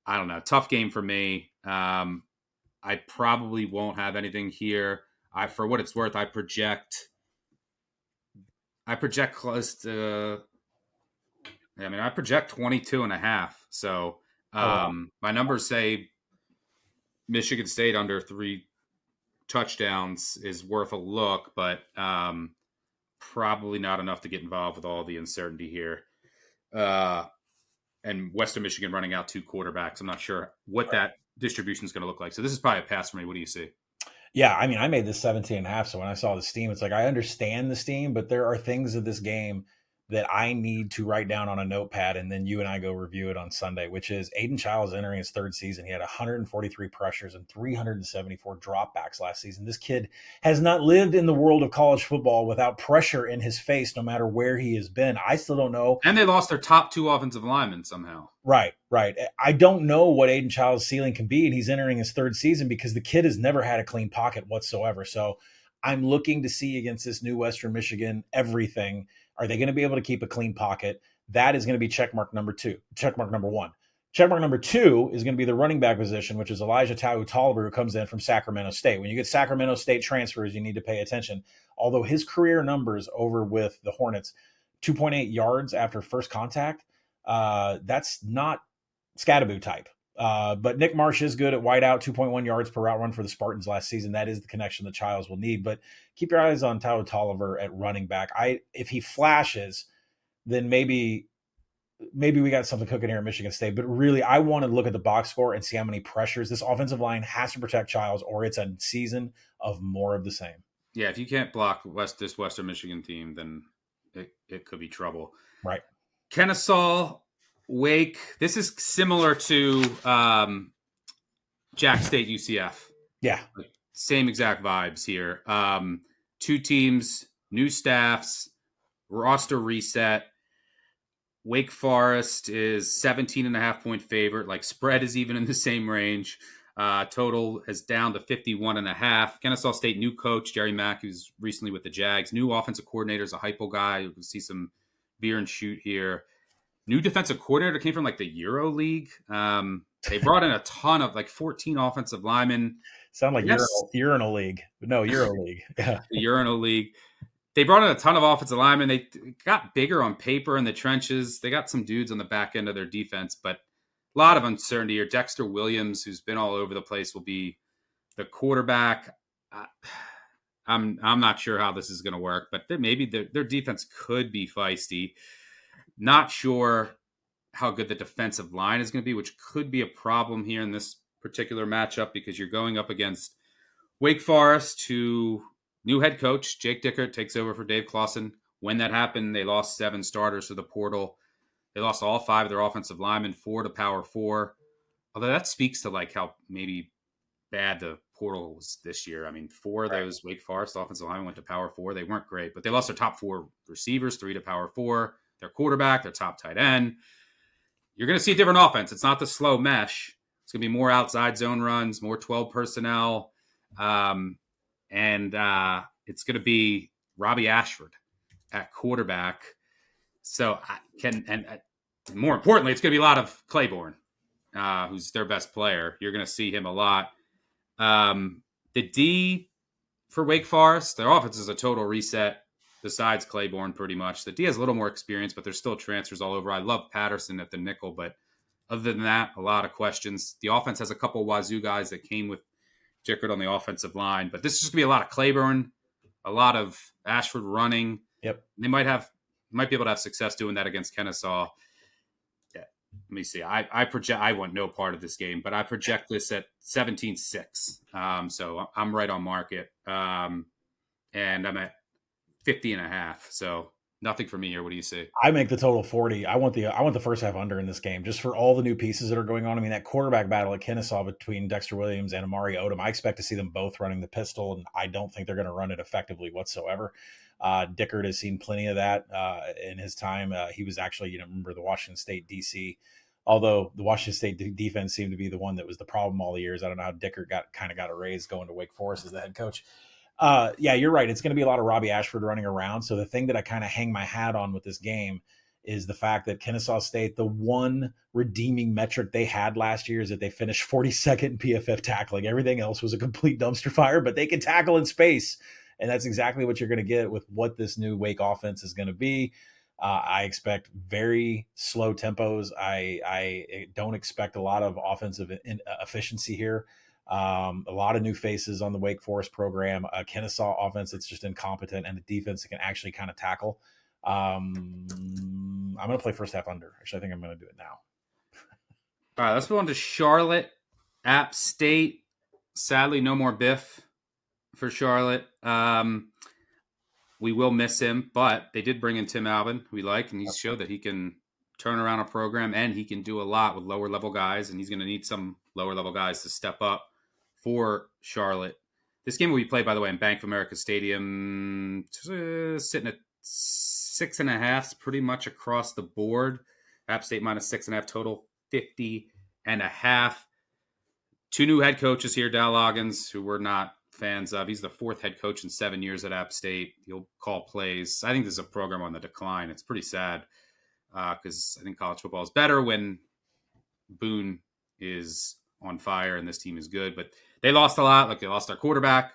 I don't know. Tough game for me. I probably won't have anything here. For what it's worth, I project close to. I project 22.5. So my numbers say Michigan State under 3 touchdowns is worth a look, but probably not enough to get involved with all the uncertainty here. And Western Michigan running out 2 quarterbacks. I'm not sure what that distribution is going to look like. So this is probably a pass for me. What do you see? Yeah, I made this 17.5. So when I saw the steam, it's I understand the steam, but there are things of this game that I need to write down on a notepad, and then you and I go review it on Sunday, which is Aiden Childs entering his 3rd season. He had 143 pressures and 374 dropbacks last season. This kid has not lived in the world of college football without pressure in his face, no matter where he has been. I still don't know. And they lost their top 2 offensive linemen somehow. Right. I don't know what Aiden Childs' ceiling can be, and he's entering his 3rd season because the kid has never had a clean pocket whatsoever. So I'm looking to see against this new Western Michigan everything. Are they going to be able to keep a clean pocket? That is going to be checkmark number 1. Checkmark number 2 is going to be the running back position, which is Elijah Tolliver, who comes in from Sacramento State. When you get Sacramento State transfers, you need to pay attention. Although his career numbers over with the Hornets, 2.8 yards after first contact, that's not Scattaboo type. But Nick Marsh is good at wideout, 2.1 yards per route run for the Spartans last season. That is the connection the Childs will need. But keep your eyes on Tolliver at running back. If he flashes, then maybe maybe we got something cooking here at Michigan State, but really I want to look at the box score and see how many pressures this offensive line has to protect Childs, or it's a season of more of the same. Yeah, if you can't block this Western Michigan team, then it could be trouble. Right. Kennesaw, Wake. This is similar to Jack State UCF. Yeah. Like, same exact vibes here. Two teams, new staffs, roster reset. Wake Forest is 17.5-point favorite. Like, spread is even in the same range. Total is down to 51.5. Kennesaw State, new coach, Jerry Mack, who's recently with the Jags. New offensive coordinator is a hypo guy. You can see some beer and shoot here. New defensive coordinator came from like the Euro League. They brought in a ton of 14 offensive linemen. Sound like urinal league. No, Euro League. Yeah. The Urinal League. They brought in a ton of offensive linemen. They got bigger on paper in the trenches. They got some dudes on the back end of their defense, but a lot of uncertainty here. Dexter Williams, who's been all over the place, will be the quarterback. I'm not sure how this is going to work, but maybe their defense could be feisty. Not sure how good the defensive line is going to be, which could be a problem here in this particular matchup because you're going up against Wake Forest, who new head coach Jake Dickert takes over for Dave Clawson. When that happened, they lost 7 starters to the portal. They lost all 5 of their offensive linemen, 4 to Power 4. Although that speaks to how maybe bad the portal was this year. I mean, 4 of those Wake Forest offensive linemen went to Power 4. They weren't great, but they lost their top 4 receivers, 3 to Power 4. Their quarterback, their top tight end. You're going to see a different offense. It's not the slow mesh. It's going to be more outside zone runs, more 12 personnel. And it's going to be Robbie Ashford at quarterback. So more importantly, it's going to be a lot of Claiborne, who's their best player. You're going to see him a lot. The D for Wake Forest, their offense is a total reset besides Claiborne pretty much. The D has a little more experience, but there's still transfers all over. I love Patterson at the nickel, but other than that, a lot of questions. The offense has a couple of Wazoo guys that came with Dickert on the offensive line, but this is just going to be a lot of Claiborne, a lot of Ashford running. Yep. They might be able to have success doing that against Kennesaw. Yeah. Let me see. I want no part of this game, but I project this at 17-6. So I'm right on market. And I'm at 50.5. So nothing for me here. What do you see? I make the total 40. I want the first half under in this game, just for all the new pieces that are going on. I mean, that quarterback battle at Kennesaw between Dexter Williams and Amari Odom, I expect to see them both running the pistol, and I don't think they're going to run it effectively whatsoever. Dickert has seen plenty of that in his time. He was actually, remember the Washington State DC, although the Washington State defense seemed to be the one that was the problem all the years. I don't know how Dickert got a raise going to Wake Forest as the head coach. Yeah, you're right. It's going to be a lot of Robbie Ashford running around. So the thing that I kind of hang my hat on with this game is the fact that Kennesaw State, the one redeeming metric they had last year is that they finished 42nd in PFF tackling. Everything else was a complete dumpster fire, but they can tackle in space. And that's exactly what you're going to get with what this new Wake offense is going to be. I expect very slow tempos. I don't expect a lot of offensive efficiency here. A lot of new faces on the Wake Forest program. Kennesaw offense that's just incompetent, and the defense that can actually kind of tackle. I'm going to play first half under. Actually, I think I'm going to do it now. All right, let's move on to Charlotte. App State. Sadly, no more Biff for Charlotte. We will miss him, but they did bring in Tim Alvin, who we like, and he showed that he can turn around a program, and he can do a lot with lower level guys, and he's going to need some lower level guys to step up for Charlotte. This game will be played, by the way, in Bank of America Stadium, sitting at 6.5, pretty much across the board. App State minus 6.5 total, 50.5. 2 new head coaches here, Dal Loggins, who we're not fans of. He's the 4th head coach in 7 years at App State. He'll call plays. I think this is a program on the decline. It's pretty sad because I think college football is better when Boone is on fire and this team is good. But they lost a lot. Like, they lost their quarterback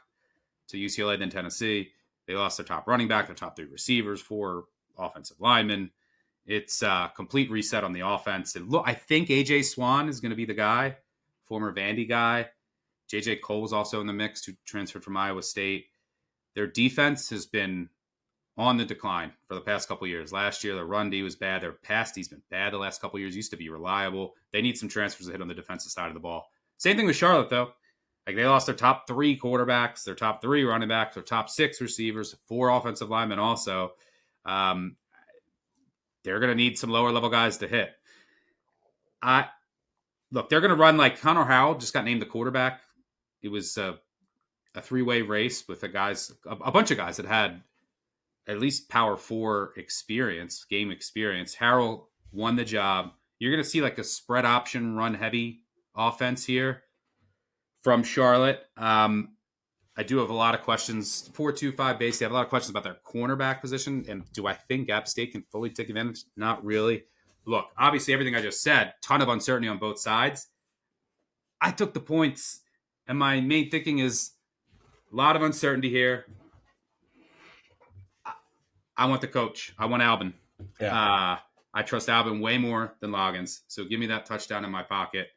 to UCLA, then Tennessee. They lost their top running back, their top 3 receivers, 4 offensive linemen. It's a complete reset on the offense. And look, I think A.J. Swan is going to be the guy, former Vandy guy. J.J. Cole was also in the mix, who transferred from Iowa State. Their defense has been on the decline for the past couple of years. Last year, the run D was bad. Their pass D's been bad the last couple of years. Used to be reliable. They need some transfers to hit on the defensive side of the ball. Same thing with Charlotte, though. Like, they lost their top 3 quarterbacks, their top 3 running backs, their top 6 receivers, 4 offensive linemen also. They're going to need some lower-level guys to hit. Look, they're going to run like Connor Howell just got named the quarterback. It was a 3-way race with a bunch of guys that had at least Power 4 experience, game experience. Harrell won the job. You're going to see like a spread option, run heavy offense here from Charlotte. I do have a lot of questions. 4-2-5 base. They have a lot of questions about their cornerback position. And do I think App State can fully take advantage? Not really. Look, obviously everything I just said, ton of uncertainty on both sides. I took the points, and my main thinking is a lot of uncertainty here. I want the coach. I want Albin. Yeah. I trust Albin way more than Loggins. So give me that touchdown in my pocket.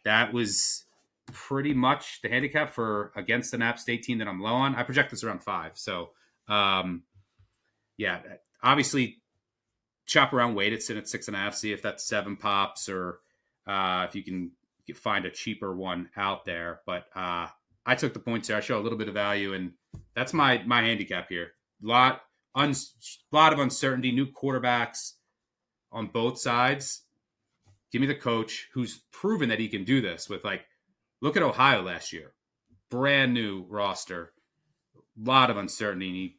That was pretty much the handicap for against an App State team that I'm low on. I project this around 5. So, yeah, obviously shop around weight. It's in at 6.5. See if that 7 pops, or if you can find a cheaper one out there. But I took the points here. I show a little bit of value, and that's my handicap here. Lot of uncertainty, new quarterbacks on both sides. Give me the coach who's proven that he can do this with, like, look at Ohio last year. Brand new roster. A lot of uncertainty. And he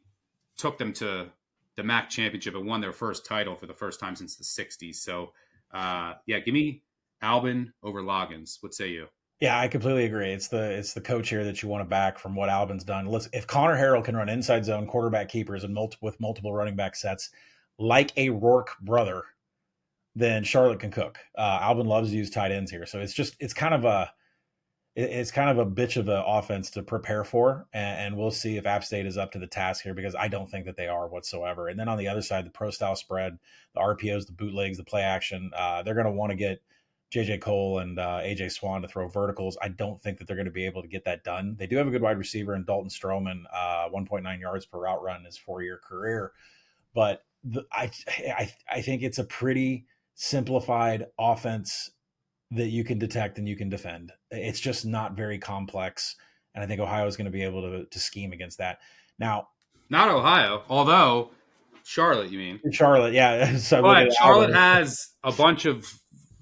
took them to the MAC championship and won their first title for the first time since the 60s. So, yeah, give me Albin over Loggins. What say you? Yeah, I completely agree. It's the coach here that you want to back from what Albin's done. Listen, if Connor Harrell can run inside zone quarterback keepers and with multiple running back sets like a Rourke brother, then Charlotte can cook. Albin loves to use tight ends here, so it's kind of a bitch of an offense to prepare for, and we'll see if App State is up to the task here, because I don't think that they are whatsoever. And then on the other side, the pro style spread, the RPOs, the bootlegs, the play action, they're going to want to get JJ Cole and AJ Swan to throw verticals. I don't think that they're going to be able to get that done. They do have a good wide receiver in Dalton Stroman, 1.9 yards per route run in his 4-year career, but I think it's a pretty simplified offense that you can detect and you can defend. It's just not very complex, and I think Ohio is going to be able to scheme against that. Now, not Ohio, although Charlotte, you mean? Charlotte, yeah. So but Charlotte has a bunch of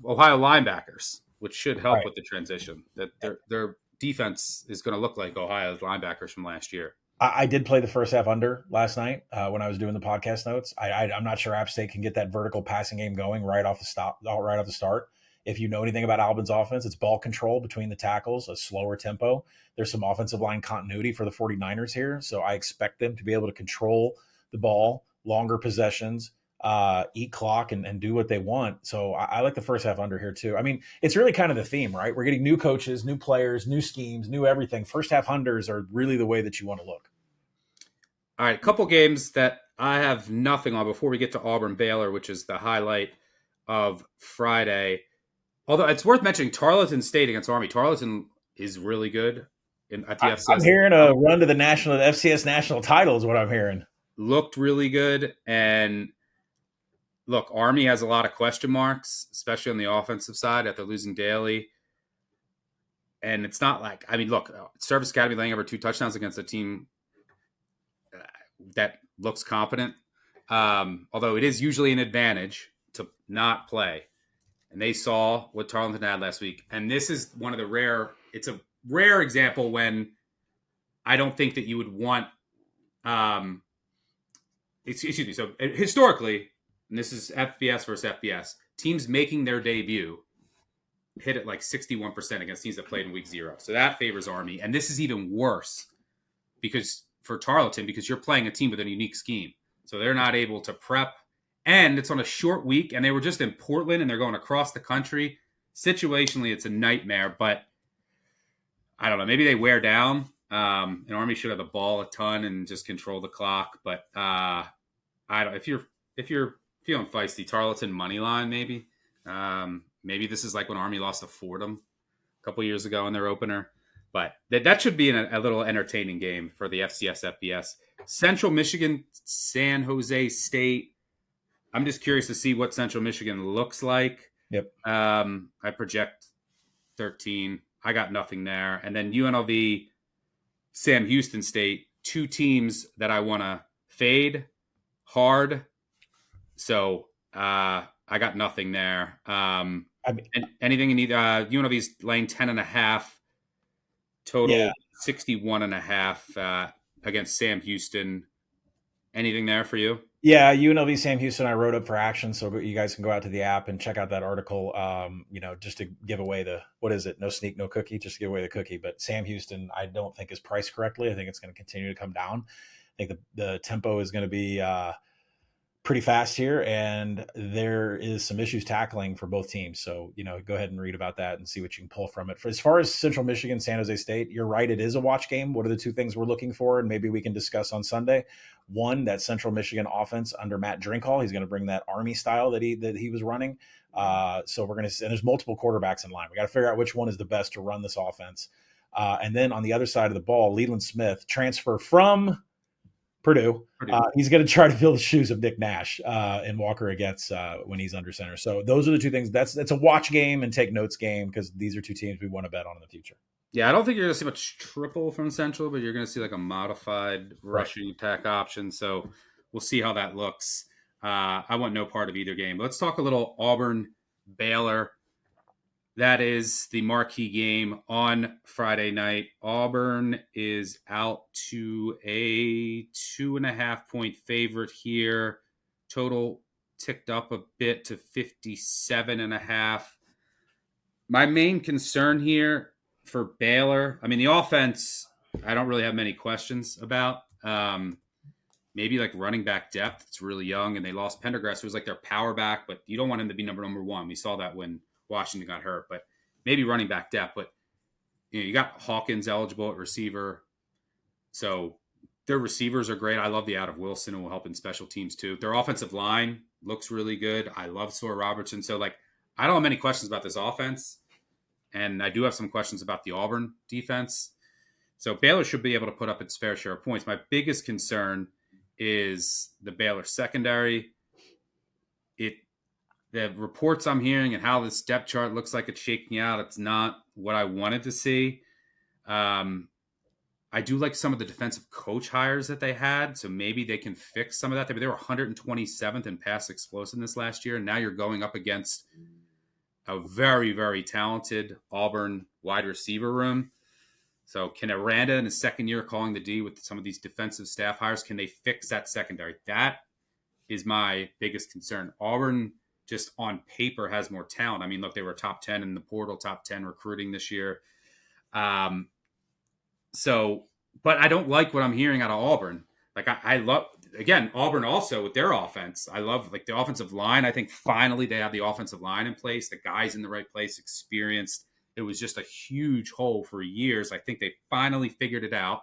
Ohio linebackers, which should help with the transition. That their defense is going to look like Ohio's linebackers from last year. I did play the first half under last night when I was doing the podcast notes. I'm not sure App State can get that vertical passing game going right off the start. If you know anything about Albin's offense, it's ball control between the tackles, a slower tempo. There's some offensive line continuity for the 49ers here, so I expect them to be able to control the ball, longer possessions, eat clock, and do what they want. So I like the first half under here too. I mean, it's really kind of the theme, right? We're getting new coaches, new players, new schemes, new everything. First half unders are really the way that you want to look. All right, a couple games that I have nothing on before we get to Auburn-Baylor, which is the highlight of Friday. Although it's worth mentioning Tarleton State against Army. Tarleton is really good at the FCS. I'm hearing a run to the FCS national title is what I'm hearing. Looked really good. And look, Army has a lot of question marks, especially on the offensive side after losing Daly. And it's not like, I mean, look, Service Academy laying over 2 touchdowns against a team that looks competent. Although it is usually an advantage to not play. And they saw what Tarleton had last week. And this is one of the it's a rare example when I don't think that you would want, excuse me. So historically, and this is FBS versus FBS, teams making their debut hit it like 61% against teams that played in week 0. So that favors Army. And this is even worse for Tarleton, because you're playing a team with a unique scheme. So they're not able to prep. And it's on a short week, and they were just in Portland, and they're going across the country. Situationally, it's a nightmare, but I don't know. Maybe they wear down. And Army should have the ball a ton and just control the clock. But I don't. If you're feeling feisty, Tarleton money line maybe. Maybe this is like when Army lost to Fordham a couple years ago in their opener. But that should be a little entertaining game for the FCS FBS. Central Michigan, San Jose State. I'm just curious to see what Central Michigan looks like. Yep. I project 13. I got nothing there. And then UNLV, Sam Houston State, two teams that I want to fade hard. So I got nothing there. Anything in either UNLV's laying 10.5, total 61.5 against Sam Houston. Anything there for you? Yeah, UNLV Sam Houston, I wrote up for action, so you guys can go out to the app and check out that article. Just to give away what is it? No sneak, no cookie, just to give away the cookie. But Sam Houston, I don't think is priced correctly. I think it's going to continue to come down. I think the tempo is going to be pretty fast here, and there is some issues tackling for both teams. So, go ahead and read about that and see what you can pull from it. As far as Central Michigan, San Jose State, you're right. It is a watch game. What are the two things we're looking for? And maybe we can discuss on Sunday. One, that Central Michigan offense under Matt Drinkhall. He's going to bring that Army style that he was running. So we're going to, and there's multiple quarterbacks in line. We got to figure out which one is the best to run this offense. And then on the other side of the ball, Leland Smith, transfer from Purdue. He's going to try to fill the shoes of Nick Nash and Walker against when he's under center. So those are the two things. That's a watch game and take notes game, because these are two teams we want to bet on in the future. Yeah, I don't think you're going to see much triple from Central, but you're going to see like a modified rushing attack option. So we'll see how that looks. I want no part of either game. Let's talk a little Auburn-Baylor. That is the marquee game on Friday night. Auburn is out to a 2.5-point favorite here. Total ticked up a bit to 57.5. My main concern here for Baylor, I mean, the offense, I don't really have many questions about. Maybe like running back depth. It's really young, and they lost Pendergrass, who was like their power back, but you don't want him to be number one. We saw that when Washington got hurt, but maybe running back depth. But you got Hawkins eligible at receiver, so their receivers are great. I love the out of Wilson, who will help in special teams too. Their offensive line looks really good. I love Sawyer Robertson. So I don't have many questions about this offense, and I do have some questions about the Auburn defense. So Baylor should be able to put up its fair share of points. My biggest concern is the Baylor secondary. The reports I'm hearing and how this depth chart looks like it's shaking out, it's not what I wanted to see. I do like some of the defensive coach hires that they had, so maybe they can fix some of that. They were 127th in pass explosiveness last year, and now you're going up against a very, very talented Auburn wide receiver room. So can Aranda in his second year calling the D with some of these defensive staff hires, can they fix that secondary? That is my biggest concern. Auburn just on paper has more talent. I mean, look, they were top 10 in the portal, top 10 recruiting this year. But I don't like what I'm hearing out of Auburn. I love, again, Auburn also with their offense. I love the offensive line. I think finally they have the offensive line in place. The guys in the right place, experienced. It was just a huge hole for years. I think they finally figured it out.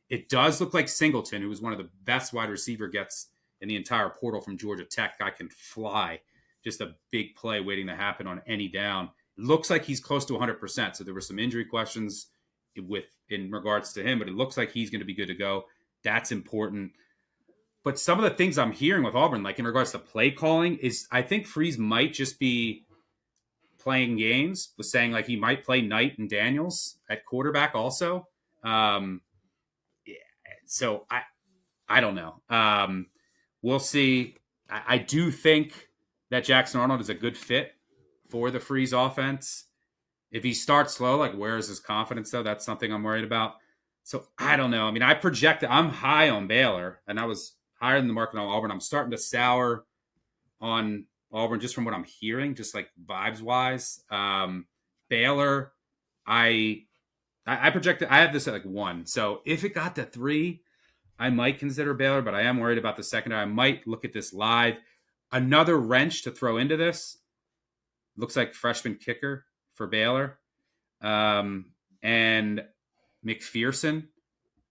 It does look like Singleton, who was one of the best wide receiver gets in the entire portal from Georgia Tech. Guy can fly. Just a big play waiting to happen on any down. It looks like he's close to 100%. So there were some injury questions in regards to him, but it looks like he's going to be good to go. That's important. But some of the things I'm hearing with Auburn, like in regards to play calling, is I think Freeze might just be playing games, was saying he might play Knight and Daniels at quarterback also. So I don't know. We'll see. I do think that Jackson Arnold is a good fit for the Freeze offense. If he starts slow, where is his confidence though? That's something I'm worried about. So I don't know. I mean, I'm high on Baylor, and I was higher than the market on Auburn. I'm starting to sour on Auburn just from what I'm hearing, just vibes wise. Baylor, I projected, I have this at 1. So if it got to 3, I might consider Baylor, but I am worried about the secondary. I might look at this live. Another wrench to throw into this. Looks like freshman kicker for Baylor. And McPherson,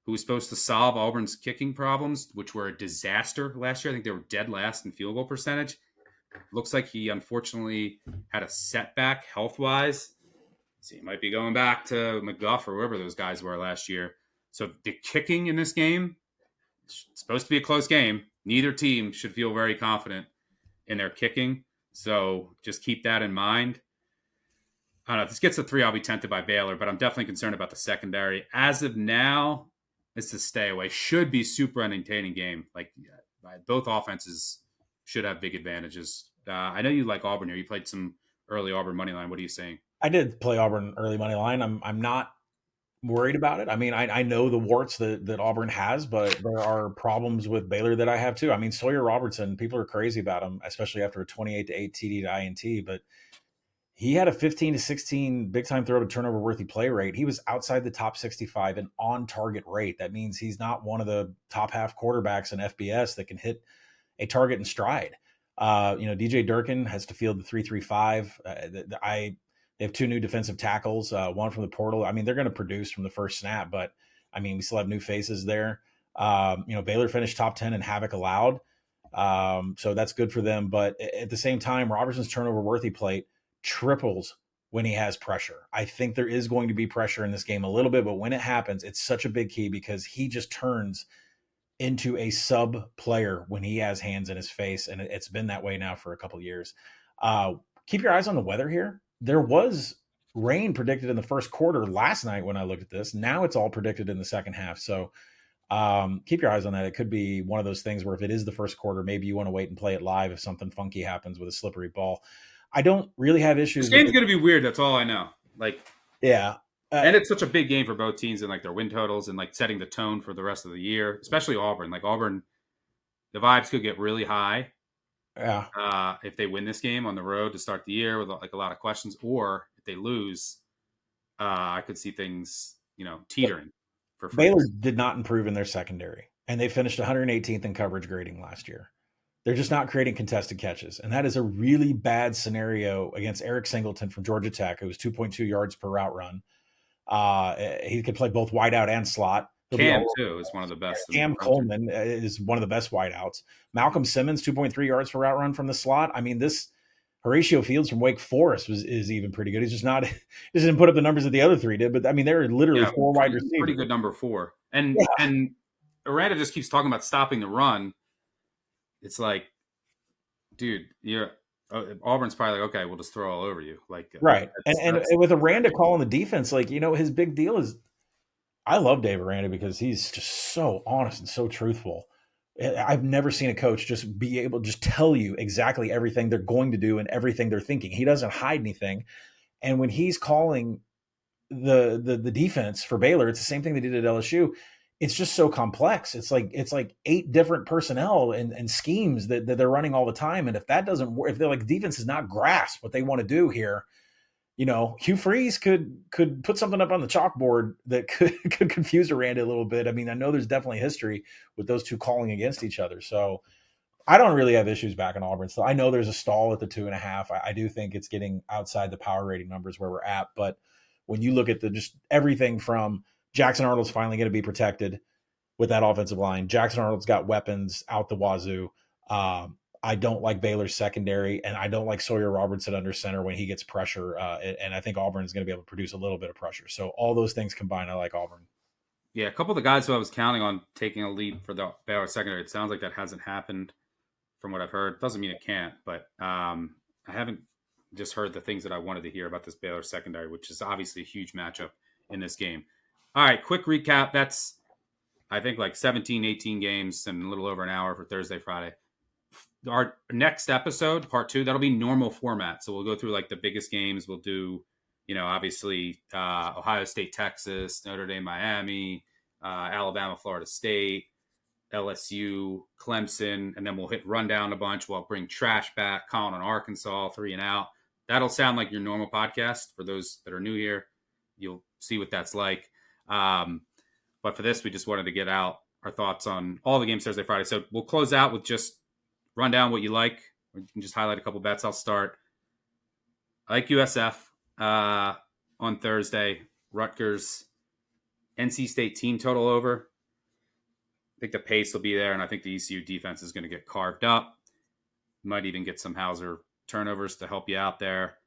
who was supposed to solve Auburn's kicking problems, which were a disaster last year. I think they were dead last in field goal percentage. Looks like he unfortunately had a setback health-wise. see, he might be going back to McGuff or whoever those guys were last year. So the kicking in this game, it's supposed to be a close game. Neither team should feel very confident in their kicking. So just keep that in mind. I don't know. If this gets a 3, I'll be tempted by Baylor, but I'm definitely concerned about the secondary. As of now, it's to stay away. Should be super entertaining game. Like both offenses should have big advantages. I know you like Auburn here. You played some early Auburn money line. What are you saying? I did play Auburn early money line. I'm not worried about it. I mean, I know the warts that Auburn has, but there are problems with Baylor that I have too. I mean, Sawyer Robertson, people are crazy about him, especially after a 28-8 TD to INT, but he had a 15-16 big time throw to turnover worthy play rate. He was outside the top 65 and on target rate. That means he's not one of the top half quarterbacks in FBS that can hit a target in stride. DJ Durkin has to field the 3-3-5. They have 2 new defensive tackles, one from the portal. I mean, they're going to produce from the first snap, but I mean, we still have new faces there. Baylor finished top 10 in havoc allowed. So that's good for them. But at the same time, Robertson's turnover worthy plate triples when he has pressure. I think there is going to be pressure in this game a little bit, but when it happens, it's such a big key because he just turns into a sub player when he has hands in his face. And it's been that way now for a couple of years. Keep your eyes on the weather here. There was rain predicted in the first quarter last night when I looked at this. Now it's all predicted in the second half. So keep your eyes on that. It could be one of those things where if it is the first quarter, maybe you want to wait and play it live if something funky happens with a slippery ball. I don't really have issues. This game's going to be weird. That's all I know. Yeah. And it's such a big game for both teams and their win totals and setting the tone for the rest of the year, especially Auburn. Auburn, the vibes could get really high. Yeah. If they win this game on the road to start the year with a lot of questions, or if they lose, I could see things, teetering for France. Baylor did not improve in their secondary, and they finished 118th in coverage grading last year. They're just not creating contested catches. And that is a really bad scenario against Eric Singleton from Georgia Tech, who was 2.2 yards per route run. He could play both wideout and slot. Cam, too, is one of the best. Cam Coleman is one of the best wideouts. Malcolm Simmons, 2.3 yards per route run from the slot. I mean, this Horatio Fields from Wake Forest is even pretty good. He's just not – he didn't put up the numbers that the other 3 did. But, I mean, they're literally 4 wide receivers. Pretty good number 4. And Aranda just keeps talking about stopping the run. It's dude, Auburn's probably okay, we'll just throw all over you. Right. And with Aranda calling the defense, his big deal is I love Dave Aranda because he's just so honest and so truthful. I've never seen a coach just be able to just tell you exactly everything they're going to do and everything they're thinking. He doesn't hide anything. And when he's calling the defense for Baylor, it's the same thing they did at LSU. It's just so complex. It's like 8 different personnel and schemes that they're running all the time. And if that doesn't work, if they're defense does not grasp what they want to do here, Hugh Freeze could put something up on the chalkboard that could confuse Aranda a little bit. I mean, I know there's definitely history with those 2 calling against each other. So I don't really have issues back in Auburn. So I know there's a stall at the 2.5. I do think it's getting outside the power rating numbers where we're at. But when you look at just everything from Jackson Arnold's finally going to be protected with that offensive line. Jackson Arnold's got weapons out the wazoo. I don't like Baylor's secondary, and I don't like Sawyer Robertson under center when he gets pressure. And I think Auburn is going to be able to produce a little bit of pressure. So all those things combined, I like Auburn. Yeah, a couple of the guys who I was counting on taking a lead for the Baylor secondary, it sounds like that hasn't happened from what I've heard. Doesn't mean it can't, but I haven't just heard the things that I wanted to hear about this Baylor secondary, which is obviously a huge matchup in this game. All right, quick recap. That's, I think, 17, 18 games and a little over an hour for Thursday, Friday. Our next episode, part 2, that'll be normal format. So we'll go through the biggest games. We'll do, obviously Ohio State, Texas, Notre Dame, Miami, Alabama, Florida State, LSU, Clemson, and then we'll hit rundown a bunch. We'll bring trash back, Colin on Arkansas, 3 and out. That'll sound like your normal podcast. For those that are new here, you'll see what that's like. But for this, we just wanted to get out our thoughts on all the games Thursday, Friday. So we'll close out with just run down what you like. You can just highlight a couple bets. I'll start. I like USF on Thursday. Rutgers, NC State team total over. I think the pace will be there, and I think the ECU defense is going to get carved up. Might even get some Hauser turnovers to help you out there.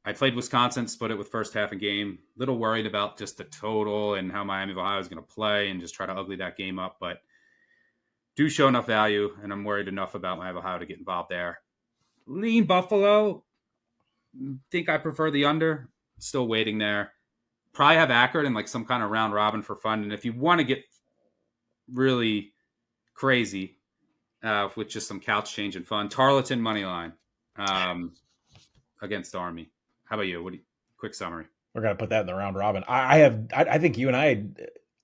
I played Wisconsin, split it with first half and game. Little worried about just the total and how Miami of Ohio is going to play and just try to ugly that game up. But do show enough value, and I'm worried enough about Miami of Ohio to get involved there. Lean Buffalo. Think I prefer the under. Still waiting there. Probably have Akron in like some kind of round robin for fun. And if you want to get really crazy with just some couch change and fun, Tarleton money line against Army. How about you? Quick summary. We're gonna put that in the round robin. I think you and I,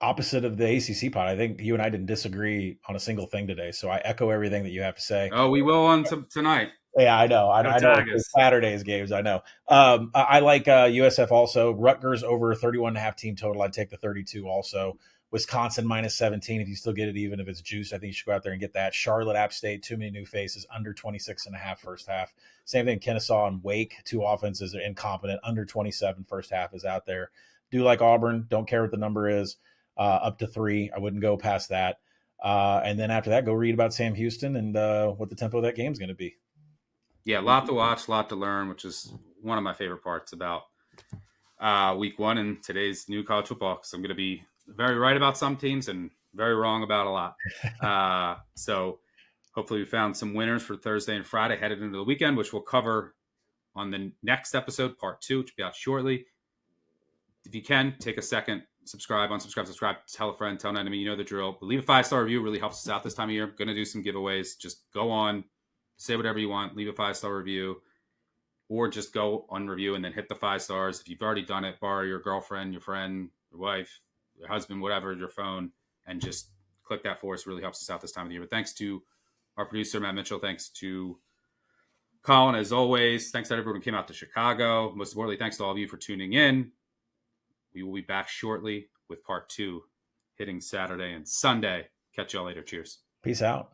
opposite of the ACC pod, I think you and I didn't disagree on a single thing today. So I echo everything that you have to say. Oh, we will on tonight. Yeah, I know. I know Saturday's games. I know. I like USF also. Rutgers over 31.5 team total. I'd take the 32 also. Wisconsin minus 17 if you still get it, even if it's juice. I think you should go out there and get that. Charlotte, App State, too many new faces, under 26.5 first half. Same thing, Kennesaw and Wake, two offenses are incompetent, under 27 first half is out there. Do like Auburn, don't care what the number is, up to 3. I wouldn't go past that. And then after that, go read about Sam Houston and what the tempo of that game is going to be. Yeah, a lot to watch, a lot to learn, which is one of my favorite parts about week 1 and today's new college football, because I'm going to be very right about some teams and very wrong about a lot. So hopefully we found some winners for Thursday and Friday headed into the weekend, which we'll cover on the next episode, part 2, which will be out shortly. If you can, take a second, subscribe, tell a friend, tell an enemy, you know the drill. Leave a 5-star review, really helps us out this time of year. I'm going to do some giveaways. Just go on, say whatever you want, leave a 5-star review, or just go on review and then hit the 5 stars. If you've already done it, borrow your girlfriend, your friend, your wife, your husband, whatever, your phone, and just click that for us. It really helps us out this time of the year. But thanks to our producer, Matt Mitchell. Thanks to Colin, as always. Thanks to everyone who came out to Chicago. Most importantly, thanks to all of you for tuning in. We will be back shortly with part 2 hitting Saturday and Sunday. Catch y'all later. Cheers. Peace out.